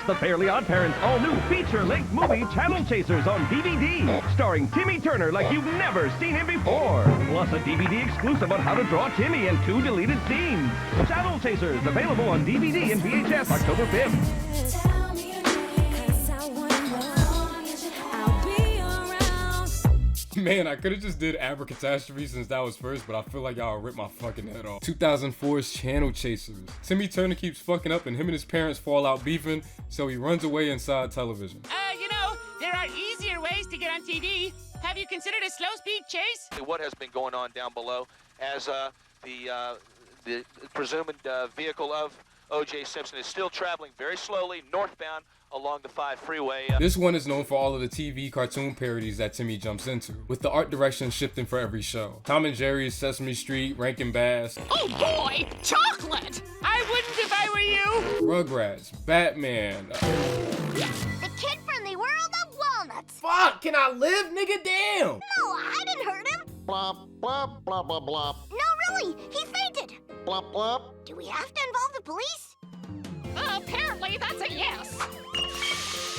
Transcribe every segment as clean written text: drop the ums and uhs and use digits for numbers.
The Fairly Odd Parents' all-new feature-length movie Channel Chasers on DVD, starring Timmy Turner like you've never seen him before. Plus a DVD exclusive on how to draw Timmy and 2 deleted scenes. Channel Chasers, available on DVD and VHS October 5th. Man, I could've just did Abracatastrophe since that was first, but I feel like y'all ripped my fucking head off. 2004's Channel Chasers. Timmy Turner keeps fucking up and him and his parents fall out beefing, so he runs away inside television. You know, there are easier ways to get on TV. Have you considered a slow-speed chase? What has been going on down below as the presumed vehicle of O.J. Simpson is still traveling very slowly northbound along the 5 freeway. This one is known for all of the TV cartoon parodies that Timmy jumps into, with the art direction shifting for every show. Tom and Jerry's, Sesame Street, Rankin Bass. Oh boy, chocolate! I wouldn't if I were you! Rugrats, Batman. The kid-friendly world of walnuts. Fuck, can I live, nigga? Damn! No, I didn't hurt him. Blop, blop, blop, blop, blop. No, really, he fainted. Blop, blop. Do we have to involve the police? Apparently that's a yes.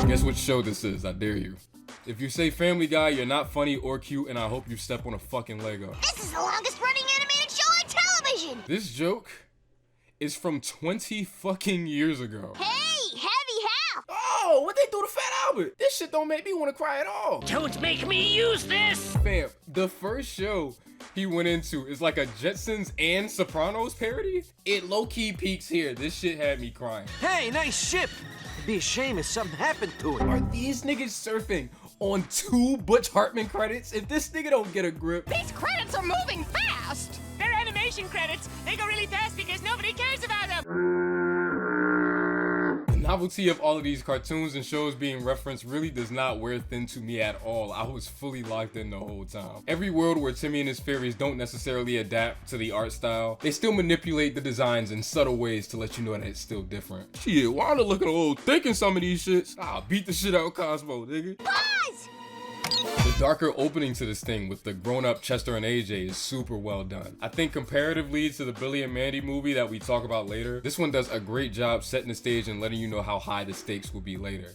Guess what show this is, I dare you. If you say Family Guy, you're not funny or cute, and I hope you step on a fucking Lego. This is the longest running animated show on television. This joke is from 20 fucking years ago. Hey, Heavy Hal. Oh, what they do to Fat Albert? This shit don't make me want to cry at all. Don't make me use this! Fam, the first show he went into is like a Jetsons and Sopranos parody. It low-key peaks here. This shit had me crying. Hey, nice ship. It'd be a shame if something happened to it. Are these niggas surfing on 2 Butch Hartman credits? If this nigga don't get a grip. These credits are moving fast! They're animation credits. They go really fast because nobody cares about them. The novelty of all of these cartoons and shows being referenced really does not wear thin to me at all. I was fully locked in the whole time. Every world where Timmy and his fairies don't necessarily adapt to the art style, they still manipulate the designs in subtle ways to let you know that it's still different. Shit, Wanda looking a little thick in some of these shits. I'll beat the shit out of Cosmo, nigga. Buzz! The darker opening to this thing with the grown-up Chester and AJ is super well done. I think comparatively to the Billy and Mandy movie that we talk about later, this one does a great job setting the stage and letting you know how high the stakes will be later.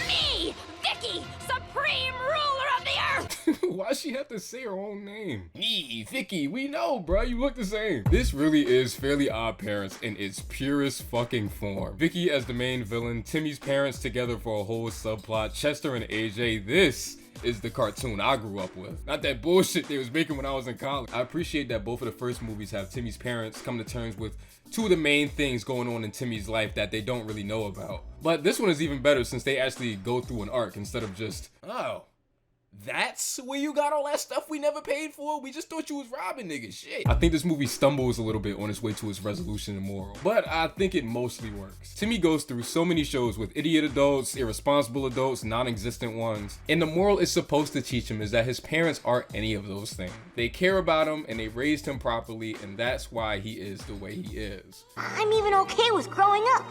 Me, Vicky, supreme ruler of the earth. Why she have to say her own name? Me, Vicky, we know, bro. You look the same. This really is Fairly Odd Parents in its purest fucking form. Vicky as the main villain, Timmy's parents together for a whole subplot, Chester and AJ. This is the cartoon I grew up with. Not that bullshit they was making when I was in college. I appreciate that both of the first movies have Timmy's parents come to terms with 2 of the main things going on in Timmy's life that they don't really know about. But this one is even better since they actually go through an arc instead of just, oh, that's where you got all that stuff we never paid for? We just thought you was robbing niggas, shit. I think this movie stumbles a little bit on its way to its resolution and moral, but I think it mostly works. Timmy goes through so many shows with idiot adults, irresponsible adults, non-existent ones, and the moral it's supposed to teach him is that his parents aren't any of those things. They care about him and they raised him properly, and that's why he is the way he is. I'm even okay with growing up.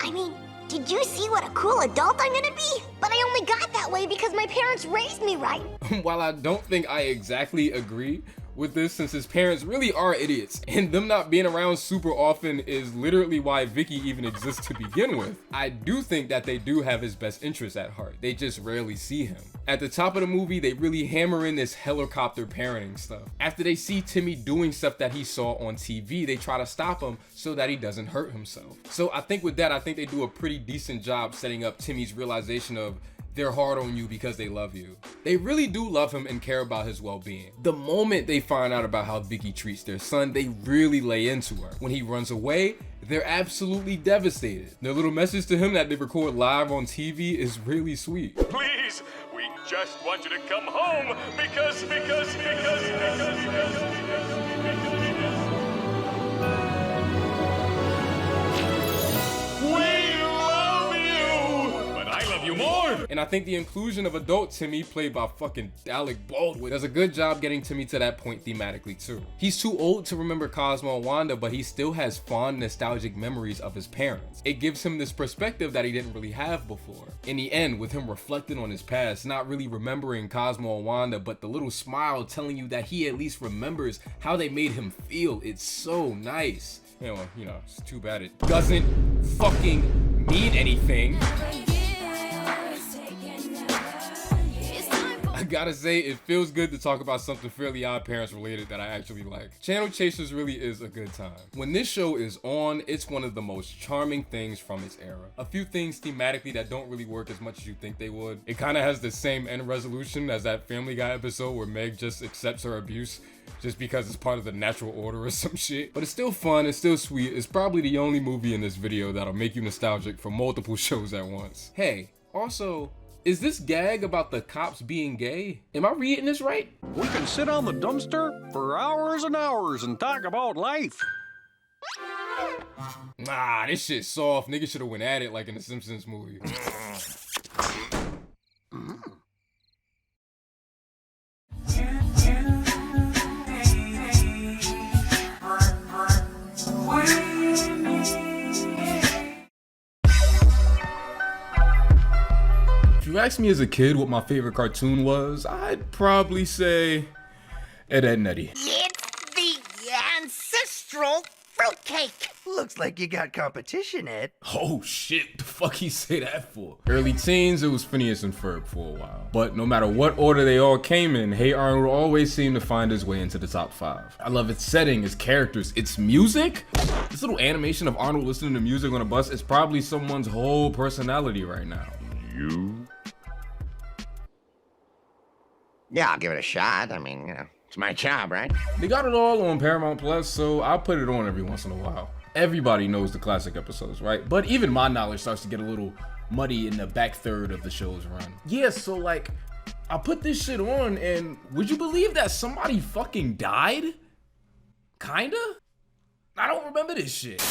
I mean, did you see what a cool adult I'm gonna be? But I only got that way because my parents raised me right. While I don't think I exactly agree with this, since his parents really are idiots, and them not being around super often is literally why Vicky even exists to begin with, I do think that they do have his best interests at heart. They just rarely see him. At the top of the movie, they really hammer in this helicopter parenting stuff. After they see Timmy doing stuff that he saw on TV, they try to stop him so that he doesn't hurt himself. So I think with that, I think they do a pretty decent job setting up Timmy's realization of they're hard on you because they love you. They really do love him and care about his well-being. The moment they find out about how Vicky treats their son, they really lay into her. When he runs away, they're absolutely devastated. Their little message to him that they record live on TV is really sweet. Please, we just want you to come home because. You more. And I think the inclusion of adult Timmy, played by fucking Alec Baldwin, does a good job getting Timmy to that point thematically too. He's too old to remember Cosmo and Wanda, but he still has fond nostalgic memories of his parents. It gives him this perspective that he didn't really have before. In the end, with him reflecting on his past, not really remembering Cosmo and Wanda, but the little smile telling you that he at least remembers how they made him feel, it's so nice. You know, it's too bad it doesn't fucking mean anything. I gotta say, it feels good to talk about something Fairly Odd Parents related that I actually like. Channel Chasers really is a good time. When this show is on, it's one of the most charming things from its era. A few things thematically that don't really work as much as you think they would. It kind of has the same end resolution as that Family Guy episode where Meg just accepts her abuse just because it's part of the natural order or some shit. But it's still fun, it's still sweet. It's probably the only movie in this video that'll make you nostalgic for multiple shows at once. Hey, also, is this gag about the cops being gay? Am I reading this right? We can sit on the dumpster for hours and hours and talk about life. Nah, this shit's soft. Niggas should've went at it like in the Simpsons movie. If you asked me as a kid what my favorite cartoon was, I'd probably say Ed, Edd n Eddy. It's the ancestral fruitcake. Looks like you got competition, Ed. Oh shit, the fuck he say that for? Early teens, it was Phineas and Ferb for a while. But no matter what order they all came in, Hey Arnold always seemed to find his way into the top 5. I love its setting, its characters, its music. This little animation of Arnold listening to music on a bus is probably someone's whole personality right now. You? Yeah, I'll give it a shot. I mean, you know, it's my job, right? They got it all on Paramount Plus, so I'll put it on every once in a while. Everybody knows the classic episodes, right? But even my knowledge starts to get a little muddy in the back third of the show's run. Yeah, so like, I put this shit on and would you believe that somebody fucking died? Kinda? I don't remember this shit.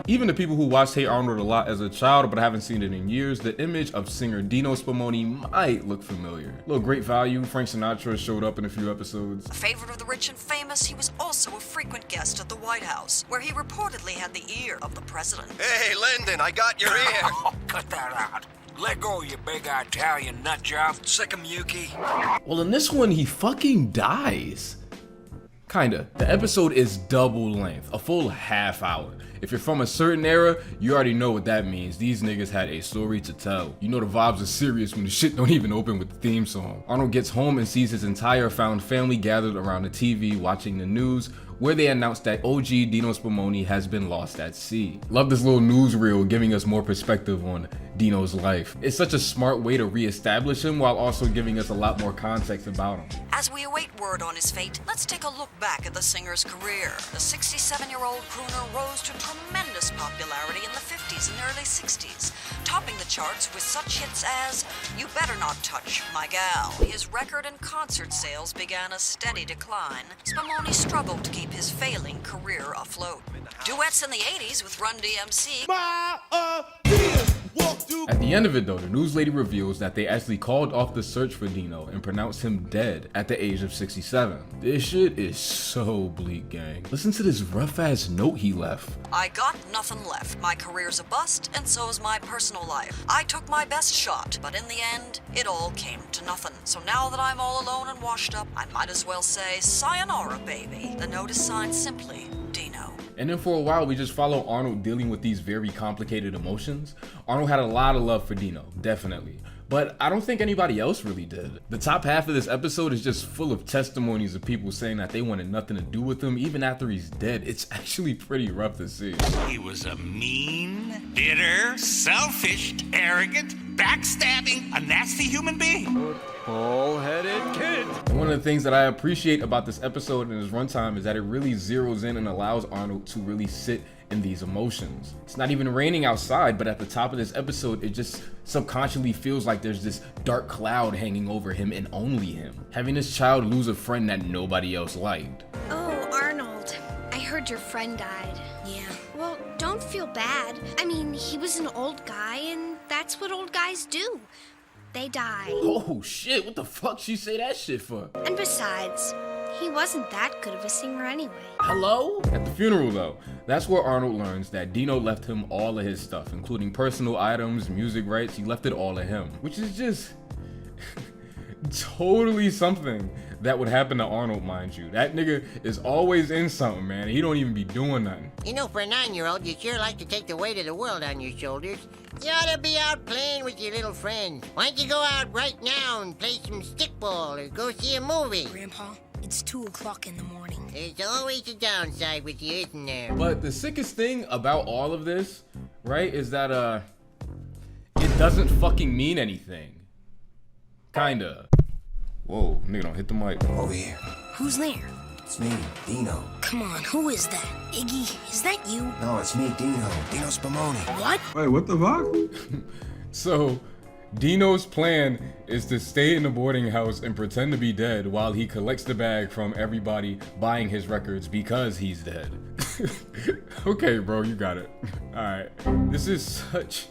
Even the people who watched Hey Arnold a lot as a child but haven't seen it in years, the image of singer Dino Spumoni might look familiar. Little great value, Frank Sinatra showed up in a few episodes. A favorite of the rich and famous, he was also a frequent guest at the White House, where he reportedly had the ear of the president. Hey, Lyndon, I got your ear. Oh, cut that out. Let go, you big Italian nut job. Sick of Yuki. Well, in this one, he fucking dies. Kinda. The episode is double length, a full half hour. If you're from a certain era, you already know what that means. These niggas had a story to tell. You know the vibes are serious when the shit don't even open with the theme song. Arnold gets home and sees his entire found family gathered around the TV watching the news, where they announced that OG Dino Spumoni has been lost at sea. Love this little newsreel giving us more perspective on Dino's life. It's such a smart way to re-establish him while also giving us a lot more context about him. As we await word on his fate, let's take a look back at the singer's career. The 67-year-old crooner rose to tremendous popularity in the 50s and early 60s, topping the charts with such hits as You Better Not Touch My Gal. His record and concert sales began a steady decline. Spumoni struggled to keep his failing career afloat. Duets in the 80s with Run DMC. At the end of it though, the news lady reveals that they actually called off the search for Dino and pronounced him dead at the age of 67. This shit is so bleak, gang. Listen to this rough ass note he left. I got nothing left. My career's a bust, and so is my personal life. I took my best shot, but in the end, it all came to nothing. So now that I'm all alone and washed up, I might as well say sayonara, baby. The note is signed simply, Dino. And then for a while, we just follow Arnold dealing with these very complicated emotions. Arnold had a lot of love for Dino, definitely. But I don't think anybody else really did. The top half of this episode is just full of testimonies of people saying that they wanted nothing to do with him even after he's dead. It's actually pretty rough to see. He was a mean, bitter, selfish, arrogant, backstabbing, a nasty human being. Ball-headed kid. And one of the things that I appreciate about this episode and its runtime is that it really zeroes in and allows Arnold to really sit in these emotions. It's not even raining outside, but at the top of this episode, it just subconsciously feels like there's this dark cloud hanging over him and only him. Having this child lose a friend that nobody else liked. Oh, Arnold, I heard your friend died. Yeah. Well, don't feel bad. I mean, he was an old guy, and that's what old guys do. They die. Oh shit, what the fuck she say that shit for? And besides, he wasn't that good of a singer anyway. Hello? At the funeral though, that's where Arnold learns that Dino left him all of his stuff, including personal items, music rights. He left it all to him, which is just totally something that would happen to Arnold, mind you. That nigga is always in something, man. He don't even be doing nothing. You know, for a 9-year-old, you sure like to take the weight of the world on your shoulders. You ought to be out playing with your little friends. Why don't you go out right now and play some stickball or go see a movie? Grandpa, it's 2 o'clock in the morning. There's always a downside with you, isn't there? But the sickest thing about all of this, right, is that it doesn't fucking mean anything. Kinda. Whoa, nigga, don't hit the mic. Over here. Who's there? It's me, Dino. Come on, who is that? Iggy, is that you? No, it's me, Dino. Dino Spumoni. What? Wait, what the fuck? So, Dino's plan is to stay in the boarding house and pretend to be dead while he collects the bag from everybody buying his records because he's dead. Okay, bro, you got it. Alright. This is such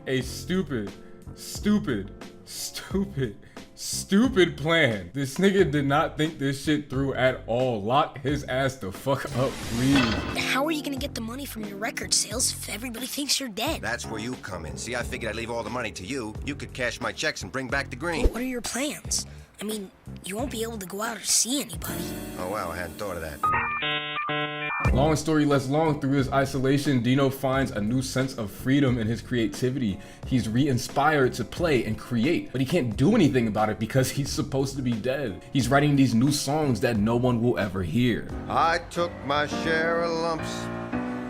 a stupid plan. This nigga did not think this shit through at all. Lock his ass the fuck up, please. How are you gonna get the money from your record sales if everybody thinks you're dead? That's where you come in. See, I figured I'd leave all the money to you. You could cash my checks and bring back the green. What are your plans? I mean, you won't be able to go out or see anybody. Oh, wow, I hadn't thought of that. Long story less long, through his isolation, Dino finds a new sense of freedom in his creativity. He's re-inspired to play and create, but he can't do anything about it because he's supposed to be dead. He's writing these new songs that no one will ever hear. I took my share of lumps,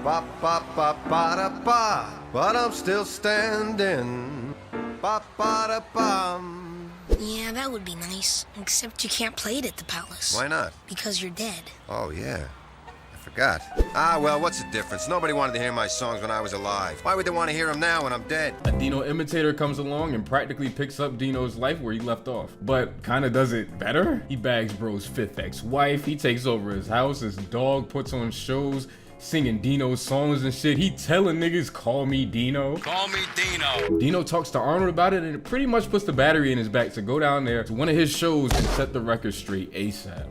ba ba ba ba da ba, but I'm still standing, ba ba da bum. Yeah, that would be nice, except you can't play it at the palace. Why not? Because you're dead. Oh, yeah. I forgot. Ah, well, what's the difference? Nobody wanted to hear my songs when I was alive. Why would they want to hear them now when I'm dead? A Dino imitator comes along and practically picks up Dino's life where he left off, but kinda does it better. He bags bro's 5th ex-wife, he takes over his house, his dog, puts on shows, singing Dino's songs and shit. He telling niggas, call me Dino. Call me Dino. Dino talks to Arnold about it and it pretty much puts the battery in his back to go down there to one of his shows and set the record straight ASAP.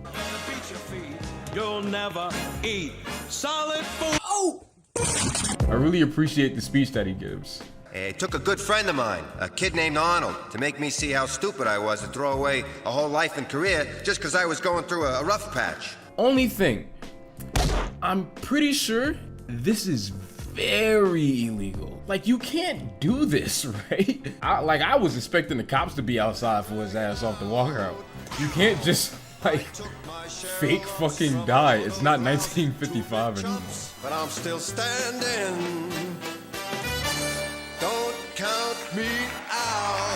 You'll never eat solid food. Oh! I really appreciate the speech that he gives. It took a good friend of mine, a kid named Arnold, to make me see how stupid I was to throw away a whole life and career just because I was going through a rough patch. Only thing, I'm pretty sure this is very illegal. Like, you can't do this, right? I was expecting the cops to be outside for his ass off the walkout. You can't just, like, fake fucking die. It's not 1955 anymore. But I'm still standing. Don't count me out.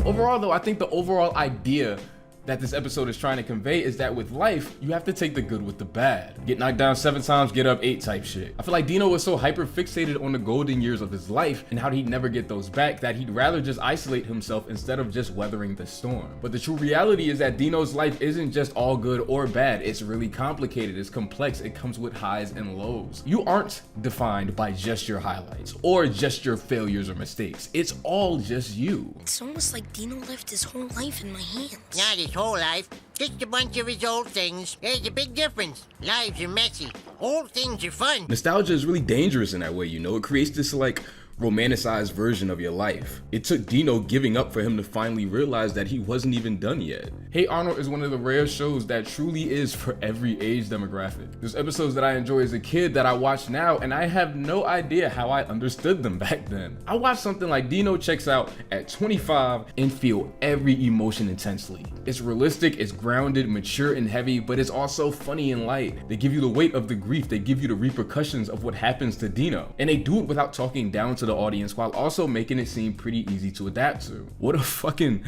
Overall though, I think the overall idea that this episode is trying to convey is that with life, you have to take the good with the bad. Get knocked down 7 times, get up 8 type shit. I feel like Dino was so hyper fixated on the golden years of his life and how he'd never get those back that he'd rather just isolate himself instead of just weathering the storm. But the true reality is that Dino's life isn't just all good or bad. It's really complicated, it's complex, it comes with highs and lows. You aren't defined by just your highlights or just your failures or mistakes. It's all just you. It's almost like Dino left his whole life in my hands. Not his whole life, just a bunch of his old things. There's a big difference. Lives are messy. Old things are fun. Nostalgia is really dangerous in that way, you know? It creates this like romanticized version of your life. It took Dino giving up for him to finally realize that he wasn't even done yet. Hey Arnold is one of the rare shows that truly is for every age demographic. There's episodes that I enjoy as a kid that I watch now and I have no idea how I understood them back then. I watch something like Dino Checks Out at 25 and feel every emotion intensely. It's realistic, it's grounded, mature and heavy, but it's also funny and light. They give you the weight of the grief, they give you the repercussions of what happens to Dino. And they do it without talking down to the audience while also making it seem pretty easy to adapt to. What a fucking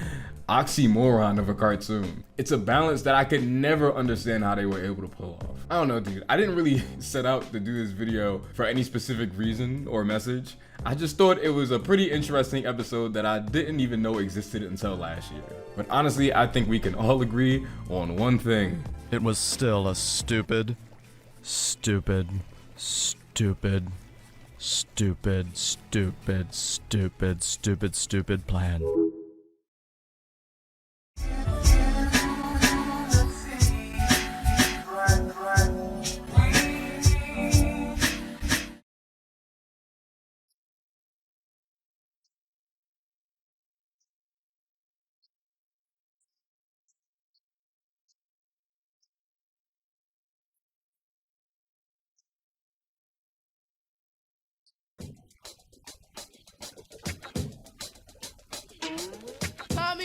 oxymoron of a cartoon. It's a balance that I could never understand how they were able to pull off. I don't know, dude. I didn't really set out to do this video for any specific reason or message. I just thought it was a pretty interesting episode that I didn't even know existed until last year. But honestly, I think we can all agree on one thing. It was still a stupid plan.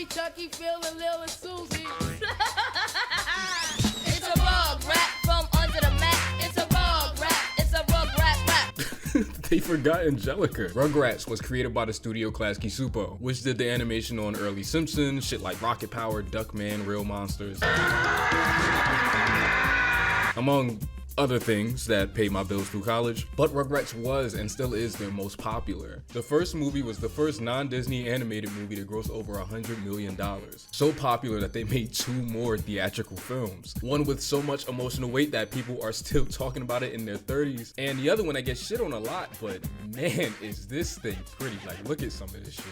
Tommy, Chucky, Phil, and Lil, and Susie. It's a bug rap from under the mat. It's a bug rap. It's a rugrat rap. They forgot Angelica. Rugrats was created by the studio Klasky Csupo, which did the animation on early Simpsons, shit like Rocket Power, Duckman, Real Monsters, among other things that paid my bills through college. But Rugrats was and still is their most popular. The first movie was the first non-Disney animated movie to gross over $100 million. So popular that they made 2 more theatrical films. One with so much emotional weight that people are still talking about it in their 30s, and the other one that gets shit on a lot, but man, is this thing pretty. Like, look at some of this shit.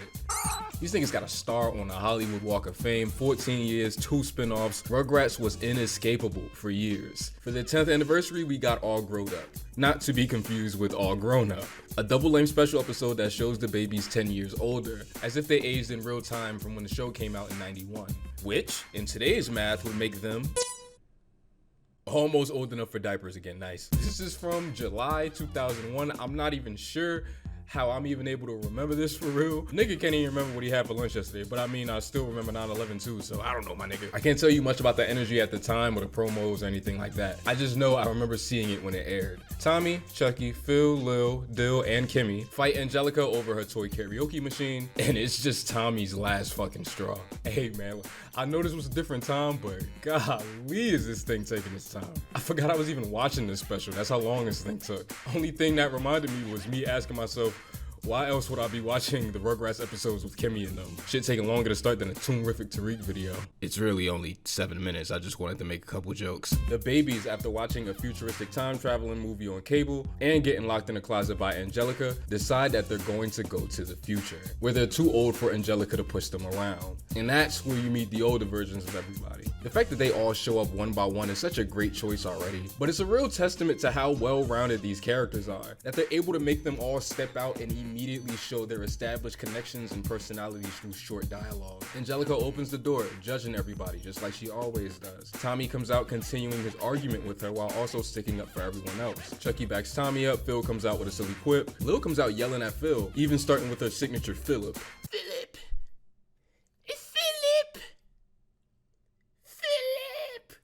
These niggas got a star on the Hollywood Walk of Fame, 14 years, 2 spin-offs. Rugrats was inescapable for years. For their 10th anniversary, we got All Grown Up. Not to be confused with All Grown Up, a double-length special episode that shows the babies 10 years older, as if they aged in real time from when the show came out in '91, which, in today's math, would make them almost old enough for diapers again. Nice. This is from July 2001. I'm not even sure how I'm even able to remember this for real. Nigga can't even remember what he had for lunch yesterday, but I mean, I still remember 9/11 too, so I don't know, my nigga. I can't tell you much about the energy at the time or the promos or anything like that. I just know I remember seeing it when it aired. Tommy, Chucky, Phil, Lil, Dill, and Kimmy fight Angelica over her toy karaoke machine, and it's just Tommy's last fucking straw. Hey man, I know this was a different time, but golly, is this thing taking its time. I forgot I was even watching this special. That's how long this thing took. Only thing that reminded me was me asking myself, why else would I be watching the Rugrats episodes with Kimmy in them? Shit taking longer to start than a Toonrific Tariq video. It's really only 7 minutes. I just wanted to make a couple jokes. The babies, after watching a futuristic time traveling movie on cable and getting locked in a closet by Angelica, decide that they're going to go to the future, where they're too old for Angelica to push them around. And that's where you meet the older versions of everybody. The fact that they all show up one by one is such a great choice already, but it's a real testament to how well-rounded these characters are, that they're able to make them all step out and immediately show their established connections and personalities through short dialogue. Angelica opens the door, judging everybody just like she always does. Tommy comes out continuing his argument with her while also sticking up for everyone else. Chucky backs Tommy up, Phil comes out with a silly quip, Lil comes out yelling at Phil, even starting with her signature Philip. Philip. It's Philip. Philip.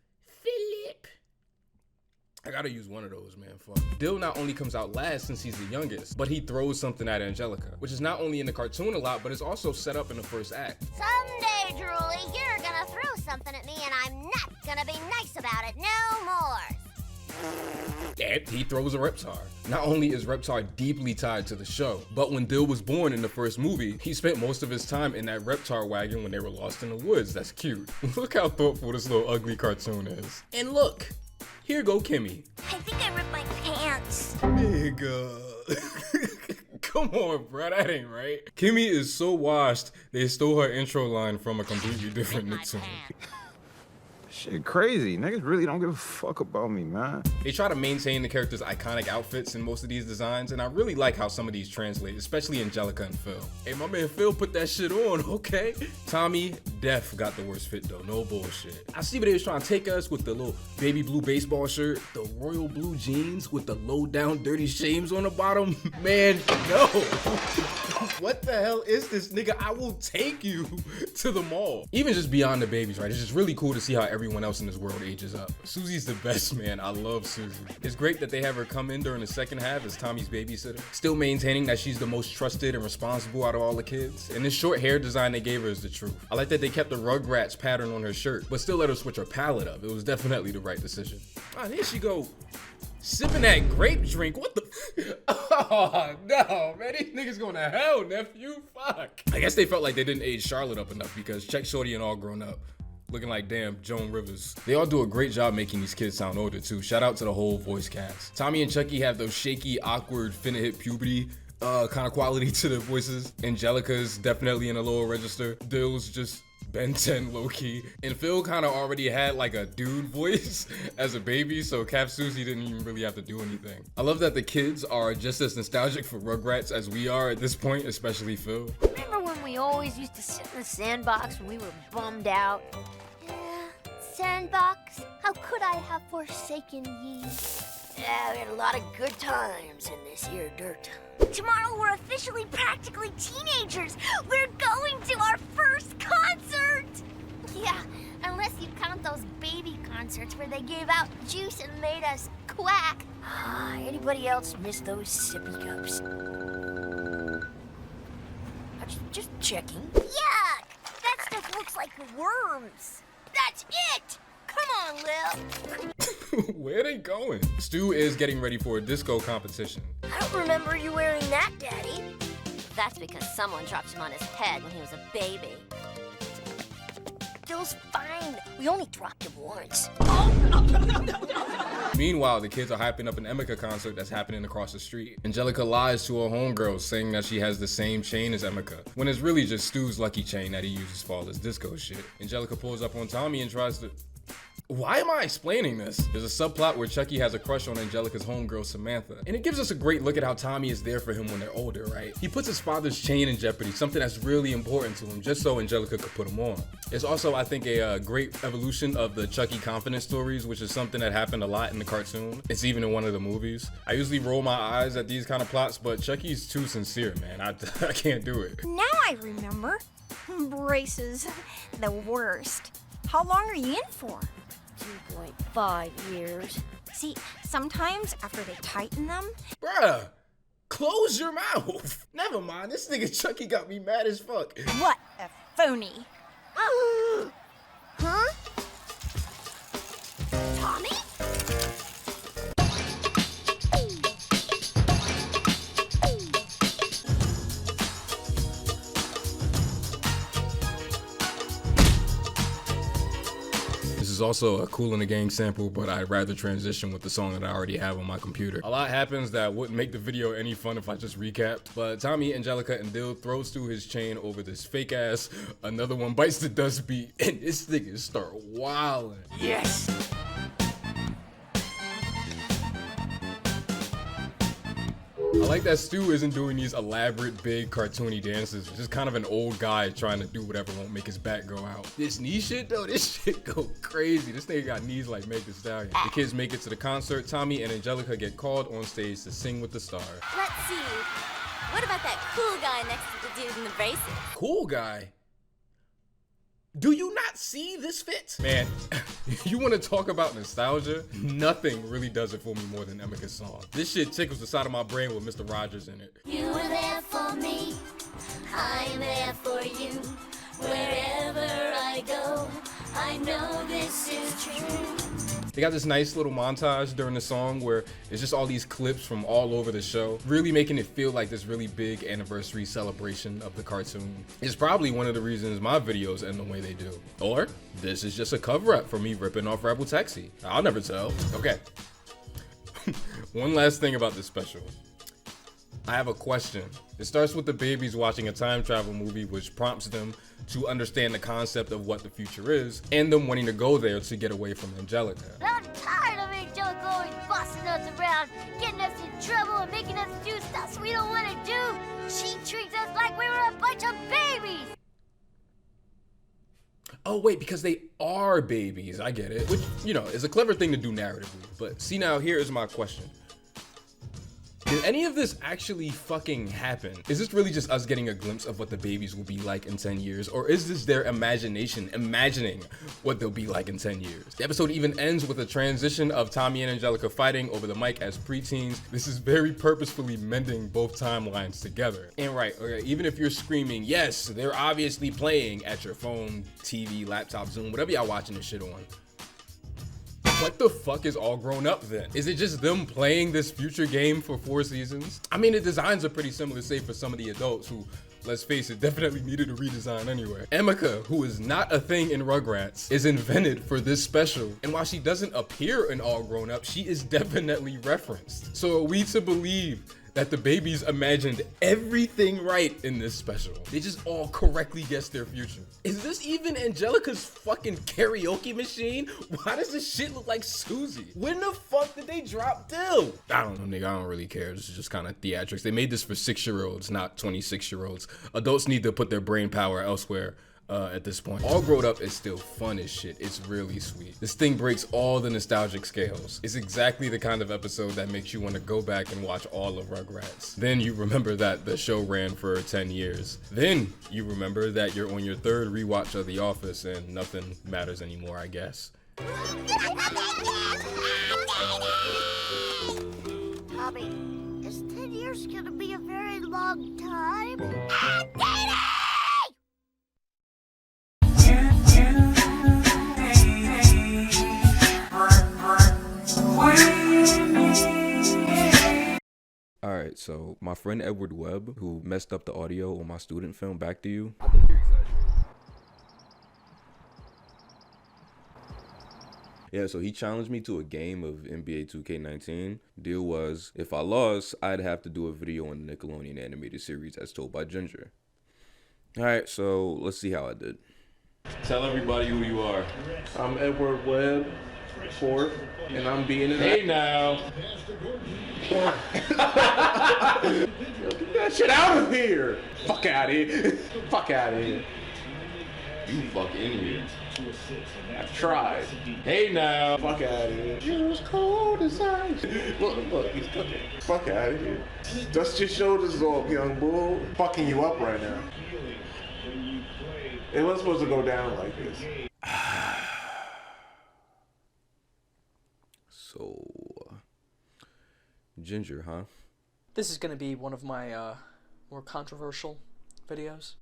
I gotta use one of those, man. Fuck. Dill not only comes out last since he's the youngest, but he throws something at Angelica, which is not only in the cartoon a lot, but it's also set up in the first act. Someday, Drooly, you're gonna throw something at me and I'm not gonna be nice about it no more. And he throws a Reptar. Not only is Reptar deeply tied to the show, but when Dill was born in the first movie, he spent most of his time in that Reptar wagon when they were lost in the woods. That's cute. Look how thoughtful this little ugly cartoon is. And look, here go Kimmy. I think I ripped my pants. Nigga. Come on, bro, that ain't right. Kimmy is so washed, they stole her intro line from a completely different Nicktoon. Shit crazy. Niggas really don't give a fuck about me, man. They try to maintain the characters' iconic outfits in most of these designs, and I really like how some of these translate, especially Angelica and Phil. Hey, my man Phil put that shit on, okay? Tommy, def got the worst fit though, no bullshit. I see what they was trying to take us with the little baby blue baseball shirt, the royal blue jeans with the low down dirty shames on the bottom. Man, no. What the hell is this, nigga? I will take you to the mall. Even just beyond the babies, right? It's just really cool to see how everyone else in this world ages up. Susie's the best, man. I love Susie. It's great that they have her come in during the second half as Tommy's babysitter, still maintaining that she's the most trusted and responsible out of all the kids. And this short hair design they gave her is the truth. I like that they kept the Rugrats pattern on her shirt, but still let her switch her palette up. It was definitely the right decision. Ah, there she go. Sipping that grape drink, what the? Oh, no, man, these niggas going to hell, nephew, fuck. I guess they felt like they didn't age Charlotte up enough because check Shorty and All Grown Up. Looking like damn Joan Rivers. They all do a great job making these kids sound older too. Shout out to the whole voice cast. Tommy and Chucky have those shaky, awkward, finna hit puberty kind of quality to their voices. Angelica's definitely in a lower register. Dill's just Ben 10 low-key. And Phil kind of already had like a dude voice as a baby, so Cap Susie didn't even really have to do anything. I love that the kids are just as nostalgic for Rugrats as we are at this point, especially Phil. Remember when we always used to sit in the sandbox when we were bummed out? Yeah, sandbox, how could I have forsaken ye? Yeah, we had a lot of good times in this here dirt. Tomorrow we're officially practically teenagers. We're going to our first concert. Yeah, unless you count those baby concerts where they gave out juice and made us quack. Anybody else miss those sippy cups? Just checking. Yuck! That stuff looks like worms. That's it! Come on, Lil. Where are they going? Stu is getting ready for a disco competition. I don't remember you wearing that, Daddy. That's because someone dropped him on his head when he was a baby. Bill's fine. We only dropped him once. Meanwhile, the kids are hyping up an Emeka concert that's happening across the street. Angelica lies to her homegirls, saying that she has the same chain as Emeka, when it's really just Stu's lucky chain that he uses for all his disco shit. Angelica pulls up on Tommy and tries to... Why am I explaining this? There's a subplot where Chucky has a crush on Angelica's homegirl Samantha, and it gives us a great look at how Tommy is there for him when they're older, right? He puts his father's chain in jeopardy, something that's really important to him, just so Angelica could put him on. It's also, I think, a great evolution of the Chucky confidence stories, which is something that happened a lot in the cartoon. It's even in one of the movies. I usually roll my eyes at these kind of plots, but Chucky's too sincere, man. I can't do it. Now I remember. Braces, the worst. How long are you in for? 2.5 years. See, sometimes after they tighten them... Bruh, close your mouth. Never mind, this nigga Chucky got me mad as fuck. What a phony. Huh? Tommy? This is also a Kool in the Gang sample, but I'd rather transition with the song that I already have on my computer. A lot happens that wouldn't make the video any fun if I just recapped, but Tommy, Angelica, and Dill throws through his chain over this fake ass. Another one bites the dust beat, and this nigga start wilding. Yes! I like that Stu isn't doing these elaborate, big, cartoony dances. It's just kind of an old guy trying to do whatever won't make his back go out. This knee shit, though, this shit go crazy. This nigga got knees like Meg Thee Stallion. The kids make it to the concert. Tommy and Angelica get called on stage to sing with the stars. Let's see. What about that cool guy next to the dude in the braces? Cool guy? Do you not see this fit? Man, you want to talk about nostalgia? Nothing really does it for me more than Emeka's song. This shit tickles the side of my brain with Mr. Rogers in it. You were there for me. I'm there for you. Wherever I go, I know this is true. They got this nice little montage during the song where it's just all these clips from all over the show, really making it feel like this really big anniversary celebration of the cartoon. It's probably one of the reasons my videos end the way they do. Or this is just a cover-up for me ripping off Rebel Taxi. I'll never tell. Okay. One last thing about this special. I have a question. It starts with the babies watching a time travel movie, which prompts them to understand the concept of what the future is, and them wanting to go there to get away from Angelica. I'm tired of Angelica always bossing us around, getting us in trouble and making us do stuff we don't want to do. She treats us like we were a bunch of babies. Oh wait, because they are babies, I get it. Which, you know, is a clever thing to do narratively. But see now, here is my question. Did any of this actually fucking happen? Is this really just us getting a glimpse of what the babies will be like in 10 years? Or is this their imagination imagining what they'll be like in 10 years? The episode even ends with a transition of Tommy and Angelica fighting over the mic as preteens. This is very purposefully mending both timelines together. And right, okay, even if you're screaming, yes, they're obviously playing at your phone, TV, laptop, Zoom, whatever y'all watching this shit on. What the fuck is all grown up then? Is it just them playing this future game for 4 seasons? I mean, the designs are pretty similar, save for some of the adults who, let's face it, definitely needed a redesign anyway. Emeka, who is not a thing in Rugrats, is invented for this special. And while she doesn't appear in All Grown Up, she is definitely referenced. So are we to believe that the babies imagined everything right in this special? They just all correctly guessed their future. Is this even Angelica's fucking karaoke machine? Why does this shit look like Susie? When the fuck did they drop Dill? I don't know, nigga, I don't really care. This is just kind of theatrics. They made this for 6-year-olds, not 26-year-olds. Adults need to put their brain power elsewhere. at this point. All Grown Up is still fun as shit. It's really sweet. This thing breaks all the nostalgic scales. It's exactly the kind of episode that makes you want to go back and watch all of Rugrats. Then you remember that the show ran for 10 years. Then you remember that you're on your third rewatch of The Office and nothing matters anymore, I guess. Bobby, is 10 years gonna be a very long time? Alright, so my friend Edward Webb, who messed up the audio on my student film Back to You. Yeah, so he challenged me to a game of NBA 2K19. Deal was, if I lost, I'd have to do a video on the Nickelodeon animated series as told by Ginger. Alright, so let's see how I did. Tell everybody who you are. I'm Edward Webb, 4th, and I'm being in. Hey now! Yo, get that shit out of here! Fuck out of here! Fuck out of here! You fuck in here. I tried. Hey now! Fuck out of here! You're as cold as ice. Look, he's cooking. Fuck out of here! Dust your shoulders off, young bull. Fucking you up right now. It wasn't supposed to go down like this. So, Ginger, huh? This is going to be one of my more controversial videos.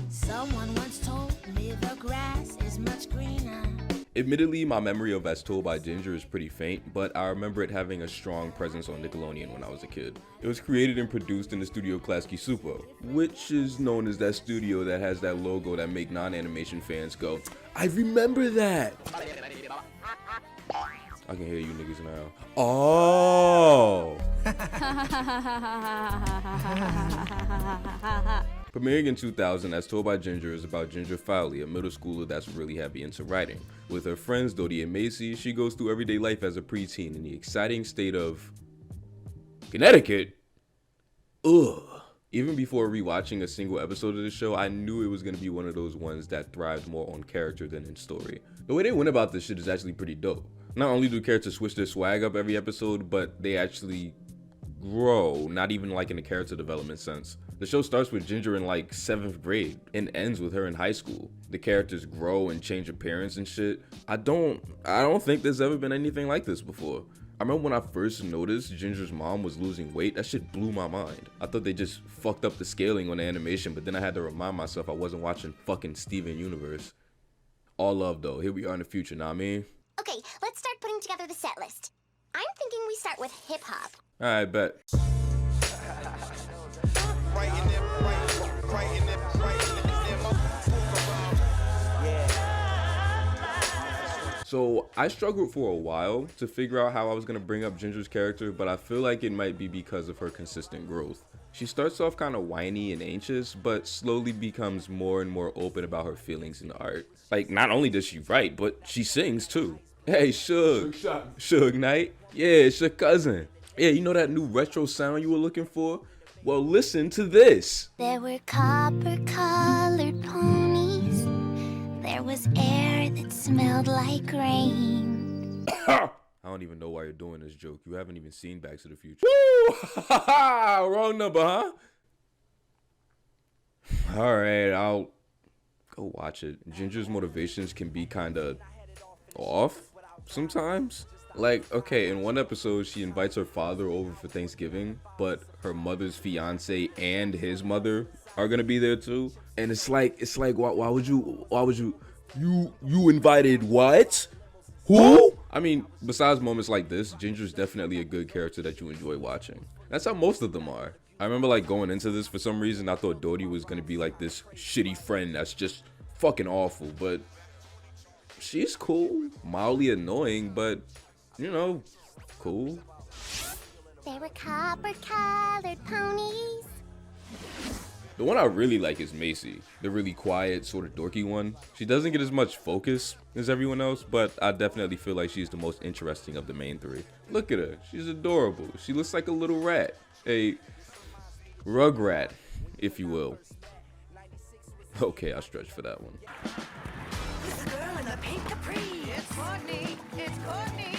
Someone once told me the grass is much greener. Admittedly, my memory of As Told by Ginger is pretty faint, but I remember it having a strong presence on Nickelodeon when I was a kid. It was created and produced in the studio Klasky Supo, which is known as that studio that has that logo that make non-animation fans go, I remember that! I can hear you niggas now. Oh! Premiering in 2000, As Told by Ginger is about Ginger Fowley, a middle schooler that's really heavy into writing. With her friends Dodie and Macy, she goes through everyday life as a preteen in the exciting state of Connecticut. Ugh. Even before rewatching a single episode of the show, I knew it was going to be one of those ones that thrived more on character than in story. The way they went about this shit is actually pretty dope. Not only do characters switch their swag up every episode, but they actually grow, not even like in a character development sense. The show starts with Ginger in like 7th grade and ends with her in high school. The characters grow and change appearance and shit. I don't think there's ever been anything like this before. I remember when I first noticed Ginger's mom was losing weight, that shit blew my mind. I thought they just fucked up the scaling on the animation, but then I had to remind myself I wasn't watching fucking Steven Universe. All love though, here we are in the future, know what I mean? Okay, let's start putting together the set list. I'm thinking we start with hip-hop. Alright, bet. So I struggled for a while to figure out how I was going to bring up Ginger's character, but I feel like it might be because of her consistent growth. She starts off kind of whiny and anxious, but slowly becomes more and more open about her feelings in art. Like, not only does she write, but she sings too. Hey, Suge. Suge Knight? Yeah, it's your cousin. Yeah, you know that new retro sound you were looking for? Well, listen to this. There were copper-colored ponies. There was air that smelled like rain. I don't even know why you're doing this joke. You haven't even seen Back to the Future. Woo! Wrong number, huh? Alright, I'll go watch it. Ginger's motivations can be kind of off sometimes. Like, okay, in one episode, she invites her father over for Thanksgiving, but her mother's fiance and his mother are gonna be there too. And it's like, why would you invited what? Who? I mean, besides moments like this, Ginger's definitely a good character that you enjoy watching. That's how most of them are. I remember like going into this, for some reason, I thought Dodie was gonna be like this shitty friend that's just fucking awful, but she's cool, mildly annoying, but you know, cool. There were copper-colored ponies. The one I really like is Macy, the really quiet, sort of dorky one. She doesn't get as much focus as everyone else, but I definitely feel like she's the most interesting of the main three. Look at her, she's adorable. She looks like a little rat, a rugrat, if you will. Okay, I stretched for that one. It's the girl in the pink capri. It's Courtney. It's Courtney.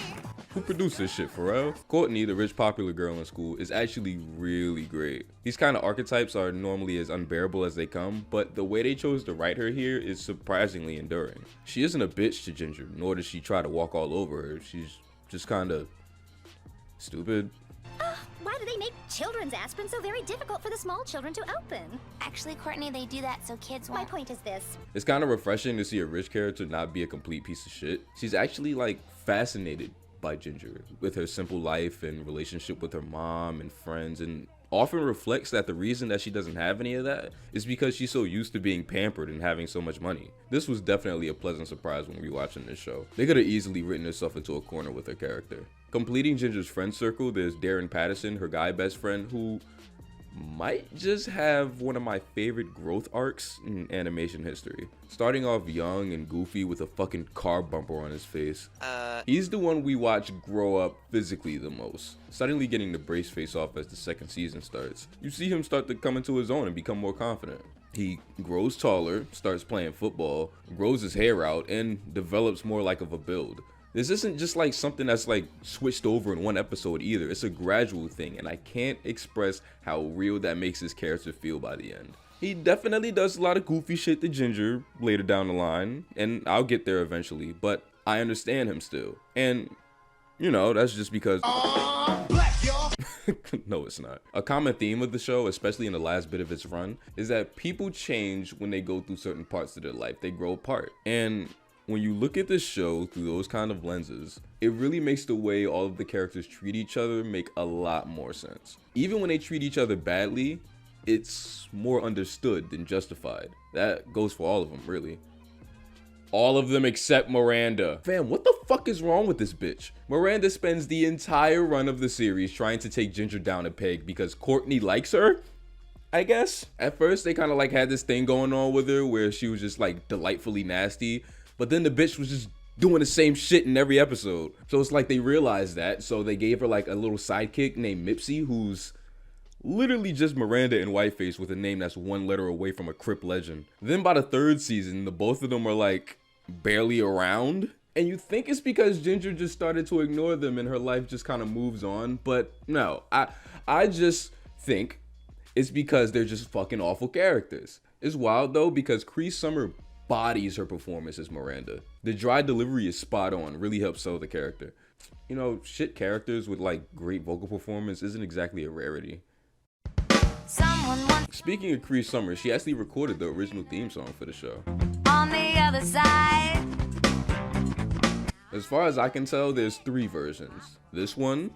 Who produced this shit, Pharrell? Courtney, the rich popular girl in school, is actually really great. These kind of archetypes are normally as unbearable as they come, but the way they chose to write her here is surprisingly enduring. She isn't a bitch to Ginger, nor does she try to walk all over her. She's just kind of stupid. Why do they make children's aspirin so very difficult for the small children to open? Actually, Courtney, they do that so kids won't. My point is this. It's kind of refreshing to see a rich character not be a complete piece of shit. She's actually like fascinated by Ginger with her simple life and relationship with her mom and friends, and often reflects that the reason that she doesn't have any of that is because she's so used to being pampered and having so much money. This was definitely a pleasant surprise when rewatching this show. They could have easily written herself into a corner with her character. Completing Ginger's friend circle, there's Darren Patterson, her guy best friend, who might just have one of my favorite growth arcs in animation history. Starting off young and goofy with a fucking car bumper on his face. He's the one we watch grow up physically the most, suddenly getting the brace face off as the second season starts. You see him start to come into his own and become more confident. He grows taller, starts playing football, grows his hair out, and develops more like of a build. This isn't just like something that's like switched over in one episode either. It's a gradual thing, and I can't express how real that makes his character feel by the end. He definitely does a lot of goofy shit to Ginger later down the line, and I'll get there eventually, but I understand him still. And, you know, that's just because... No, it's not. A common theme of the show, especially in the last bit of its run, is that people change when they go through certain parts of their life. They grow apart. And when you look at this show through those kind of lenses, it really makes the way all of the characters treat each other make a lot more sense. Even when they treat each other badly, it's more understood than justified. That goes for all of them, really. All of them except Miranda. Fam, what the fuck is wrong with this bitch? Miranda spends the entire run of the series trying to take Ginger down a peg because Courtney likes her, I guess. At first, they kind of like had this thing going on with her where she was just like delightfully nasty, but then the bitch was just doing the same shit in every episode. So it's like they realized that, so they gave her like a little sidekick named Mipsy, who's literally just Miranda in whiteface with a name that's one letter away from a Crip legend. Then by the third season, the both of them are like barely around. And you think it's because Ginger just started to ignore them and her life just kind of moves on. But no, I just think it's because they're just fucking awful characters. It's wild though, because Cree Summer bodies her performance as Miranda. The dry delivery is spot on, really helps sell the character. You know, shit characters with like great vocal performance isn't exactly a rarity. Speaking of Cree Summer, she actually recorded the original theme song for the show. On the other side. As far as I can tell, there's 3 versions. This one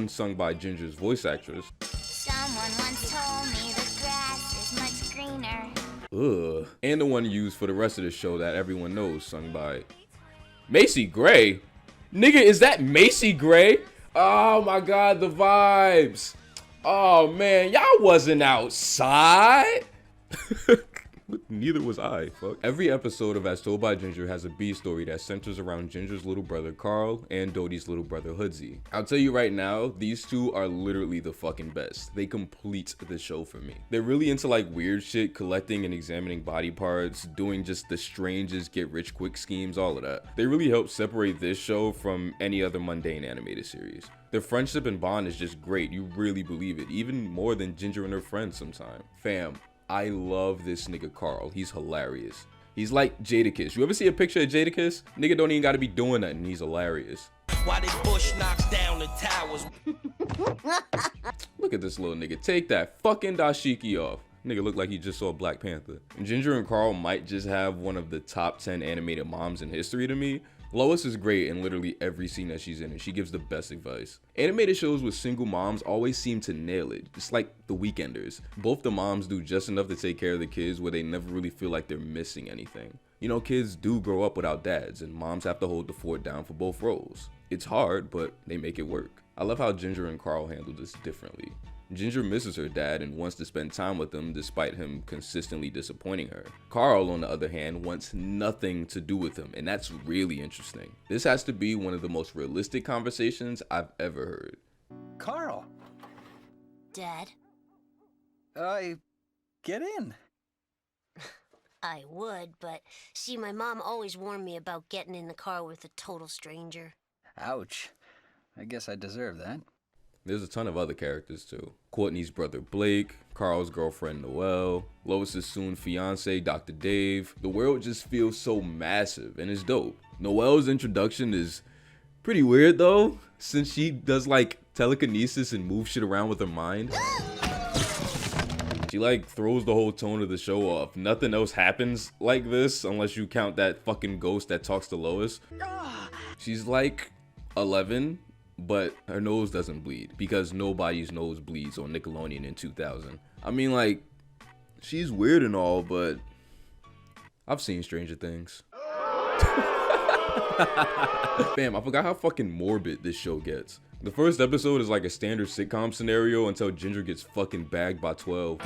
sung by Ginger's voice actress. Someone once told me the grass is much greener. Ugh. And the one used for the rest of the show that everyone knows, sung by Macy Gray. Nigga, is that Macy Gray? Oh my god, the vibes. Oh man, y'all wasn't outside. Neither was I, fuck. Every episode of As Told by Ginger has a B story that centers around Ginger's little brother Carl and Dodie's little brother Hoodsy. I'll tell you right now, these two are literally the fucking best. They complete the show for me. They're really into like weird shit, collecting and examining body parts, doing just the strangest get rich quick schemes, all of that. They really help separate this show from any other mundane animated series. Their friendship and bond is just great. You really believe it, even more than Ginger and her friends sometimes. Fam, I love this nigga Carl. He's hilarious. He's like Jadakiss. You ever see a picture of Jadakiss? Nigga don't even gotta be doing nothing. He's hilarious. Why they Bush knocks down the towers? Look at this little nigga. Take that fucking dashiki off. Nigga look like he just saw Black Panther. Ginger and Carl might just have one of the top 10 animated moms in history to me. Lois is great in literally every scene that she's in, and she gives the best advice. Animated shows with single moms always seem to nail it, just like The Weekenders. Both the moms do just enough to take care of the kids where they never really feel like they're missing anything. You know, kids do grow up without dads, and moms have to hold the fort down for both roles. It's hard, but they make it work. I love how Ginger and Carl handle this differently. Ginger misses her dad and wants to spend time with him despite him consistently disappointing her. Carl, on the other hand, wants nothing to do with him, and that's really interesting. This has to be one of the most realistic conversations I've ever heard. Carl. Dad? Get in. I would, but see, my mom always warned me about getting in the car with a total stranger. Ouch. I guess I deserve that. There's a ton of other characters too. Courtney's brother Blake, Carl's girlfriend Noelle, Lois's soon fiance Dr. Dave. The world just feels so massive and it's dope. Noelle's introduction is pretty weird though, since she does like telekinesis and moves shit around with her mind. She like throws the whole tone of the show off. Nothing else happens like this unless you count that fucking ghost that talks to Lois. She's like 11, but her nose doesn't bleed because nobody's nose bleeds on Nickelodeon in 2000. I mean, like, she's weird and all, but I've seen Stranger Things. Bam, I forgot how fucking morbid this show gets. The first episode is like a standard sitcom scenario until Ginger gets fucking bagged by 12.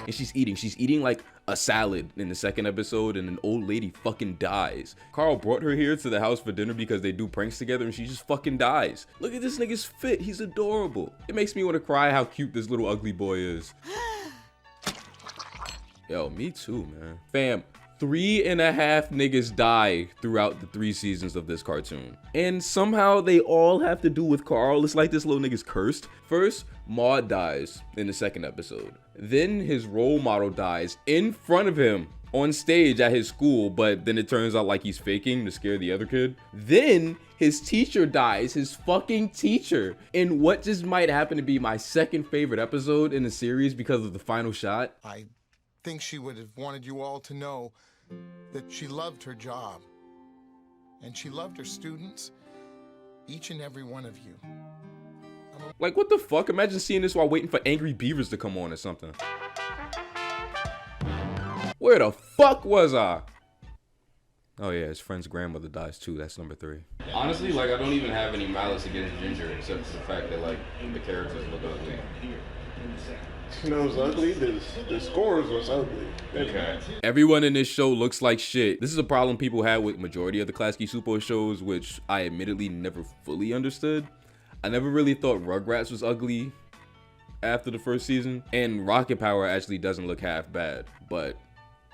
And she's eating like a salad in the second episode, and an old lady fucking dies. Carl brought her here to the house for dinner because they do pranks together, and she just fucking dies. Look at this nigga's fit, he's adorable. It makes me want to cry how cute this little ugly boy is. Yo, me too, man. Fam, 3.5 niggas die throughout the 3 seasons of this cartoon. And somehow they all have to do with Carl. It's like this little nigga's cursed. First, Maude dies in the second episode. Then his role model dies in front of him on stage at his school, but then it turns out like he's faking to scare the other kid. Then his teacher dies, his fucking teacher, in what just might happen to be my second favorite episode in the series because of the final shot. I think she would have wanted you all to know that she loved her job and she loved her students, each and every one of you. Like, what the fuck? Imagine seeing this while waiting for Angry Beavers to come on or something. Where the fuck was I? Oh yeah, his friend's grandmother dies too. That's number 3. Honestly, like, I don't even have any malice against Ginger except for the fact that, like, the characters look ugly. You know what's ugly? The scores was ugly. Okay. Everyone in this show looks like shit. This is a problem people had with majority of the Klasky Csupo shows, which I admittedly never fully understood. I never really thought Rugrats was ugly after the first season, and Rocket Power actually doesn't look half bad, but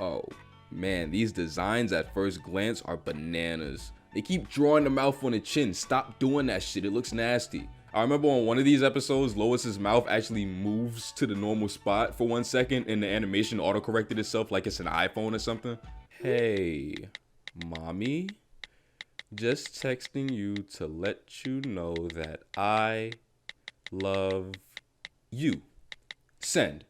oh man, these designs at first glance are bananas. They keep drawing the mouth on the chin. Stop doing that shit, it looks nasty. I remember on one of these episodes, Lois's mouth actually moves to the normal spot for 1 second and the animation auto-corrected itself like it's an iPhone or something. Hey, mommy, just texting you to let you know that I love you. Send.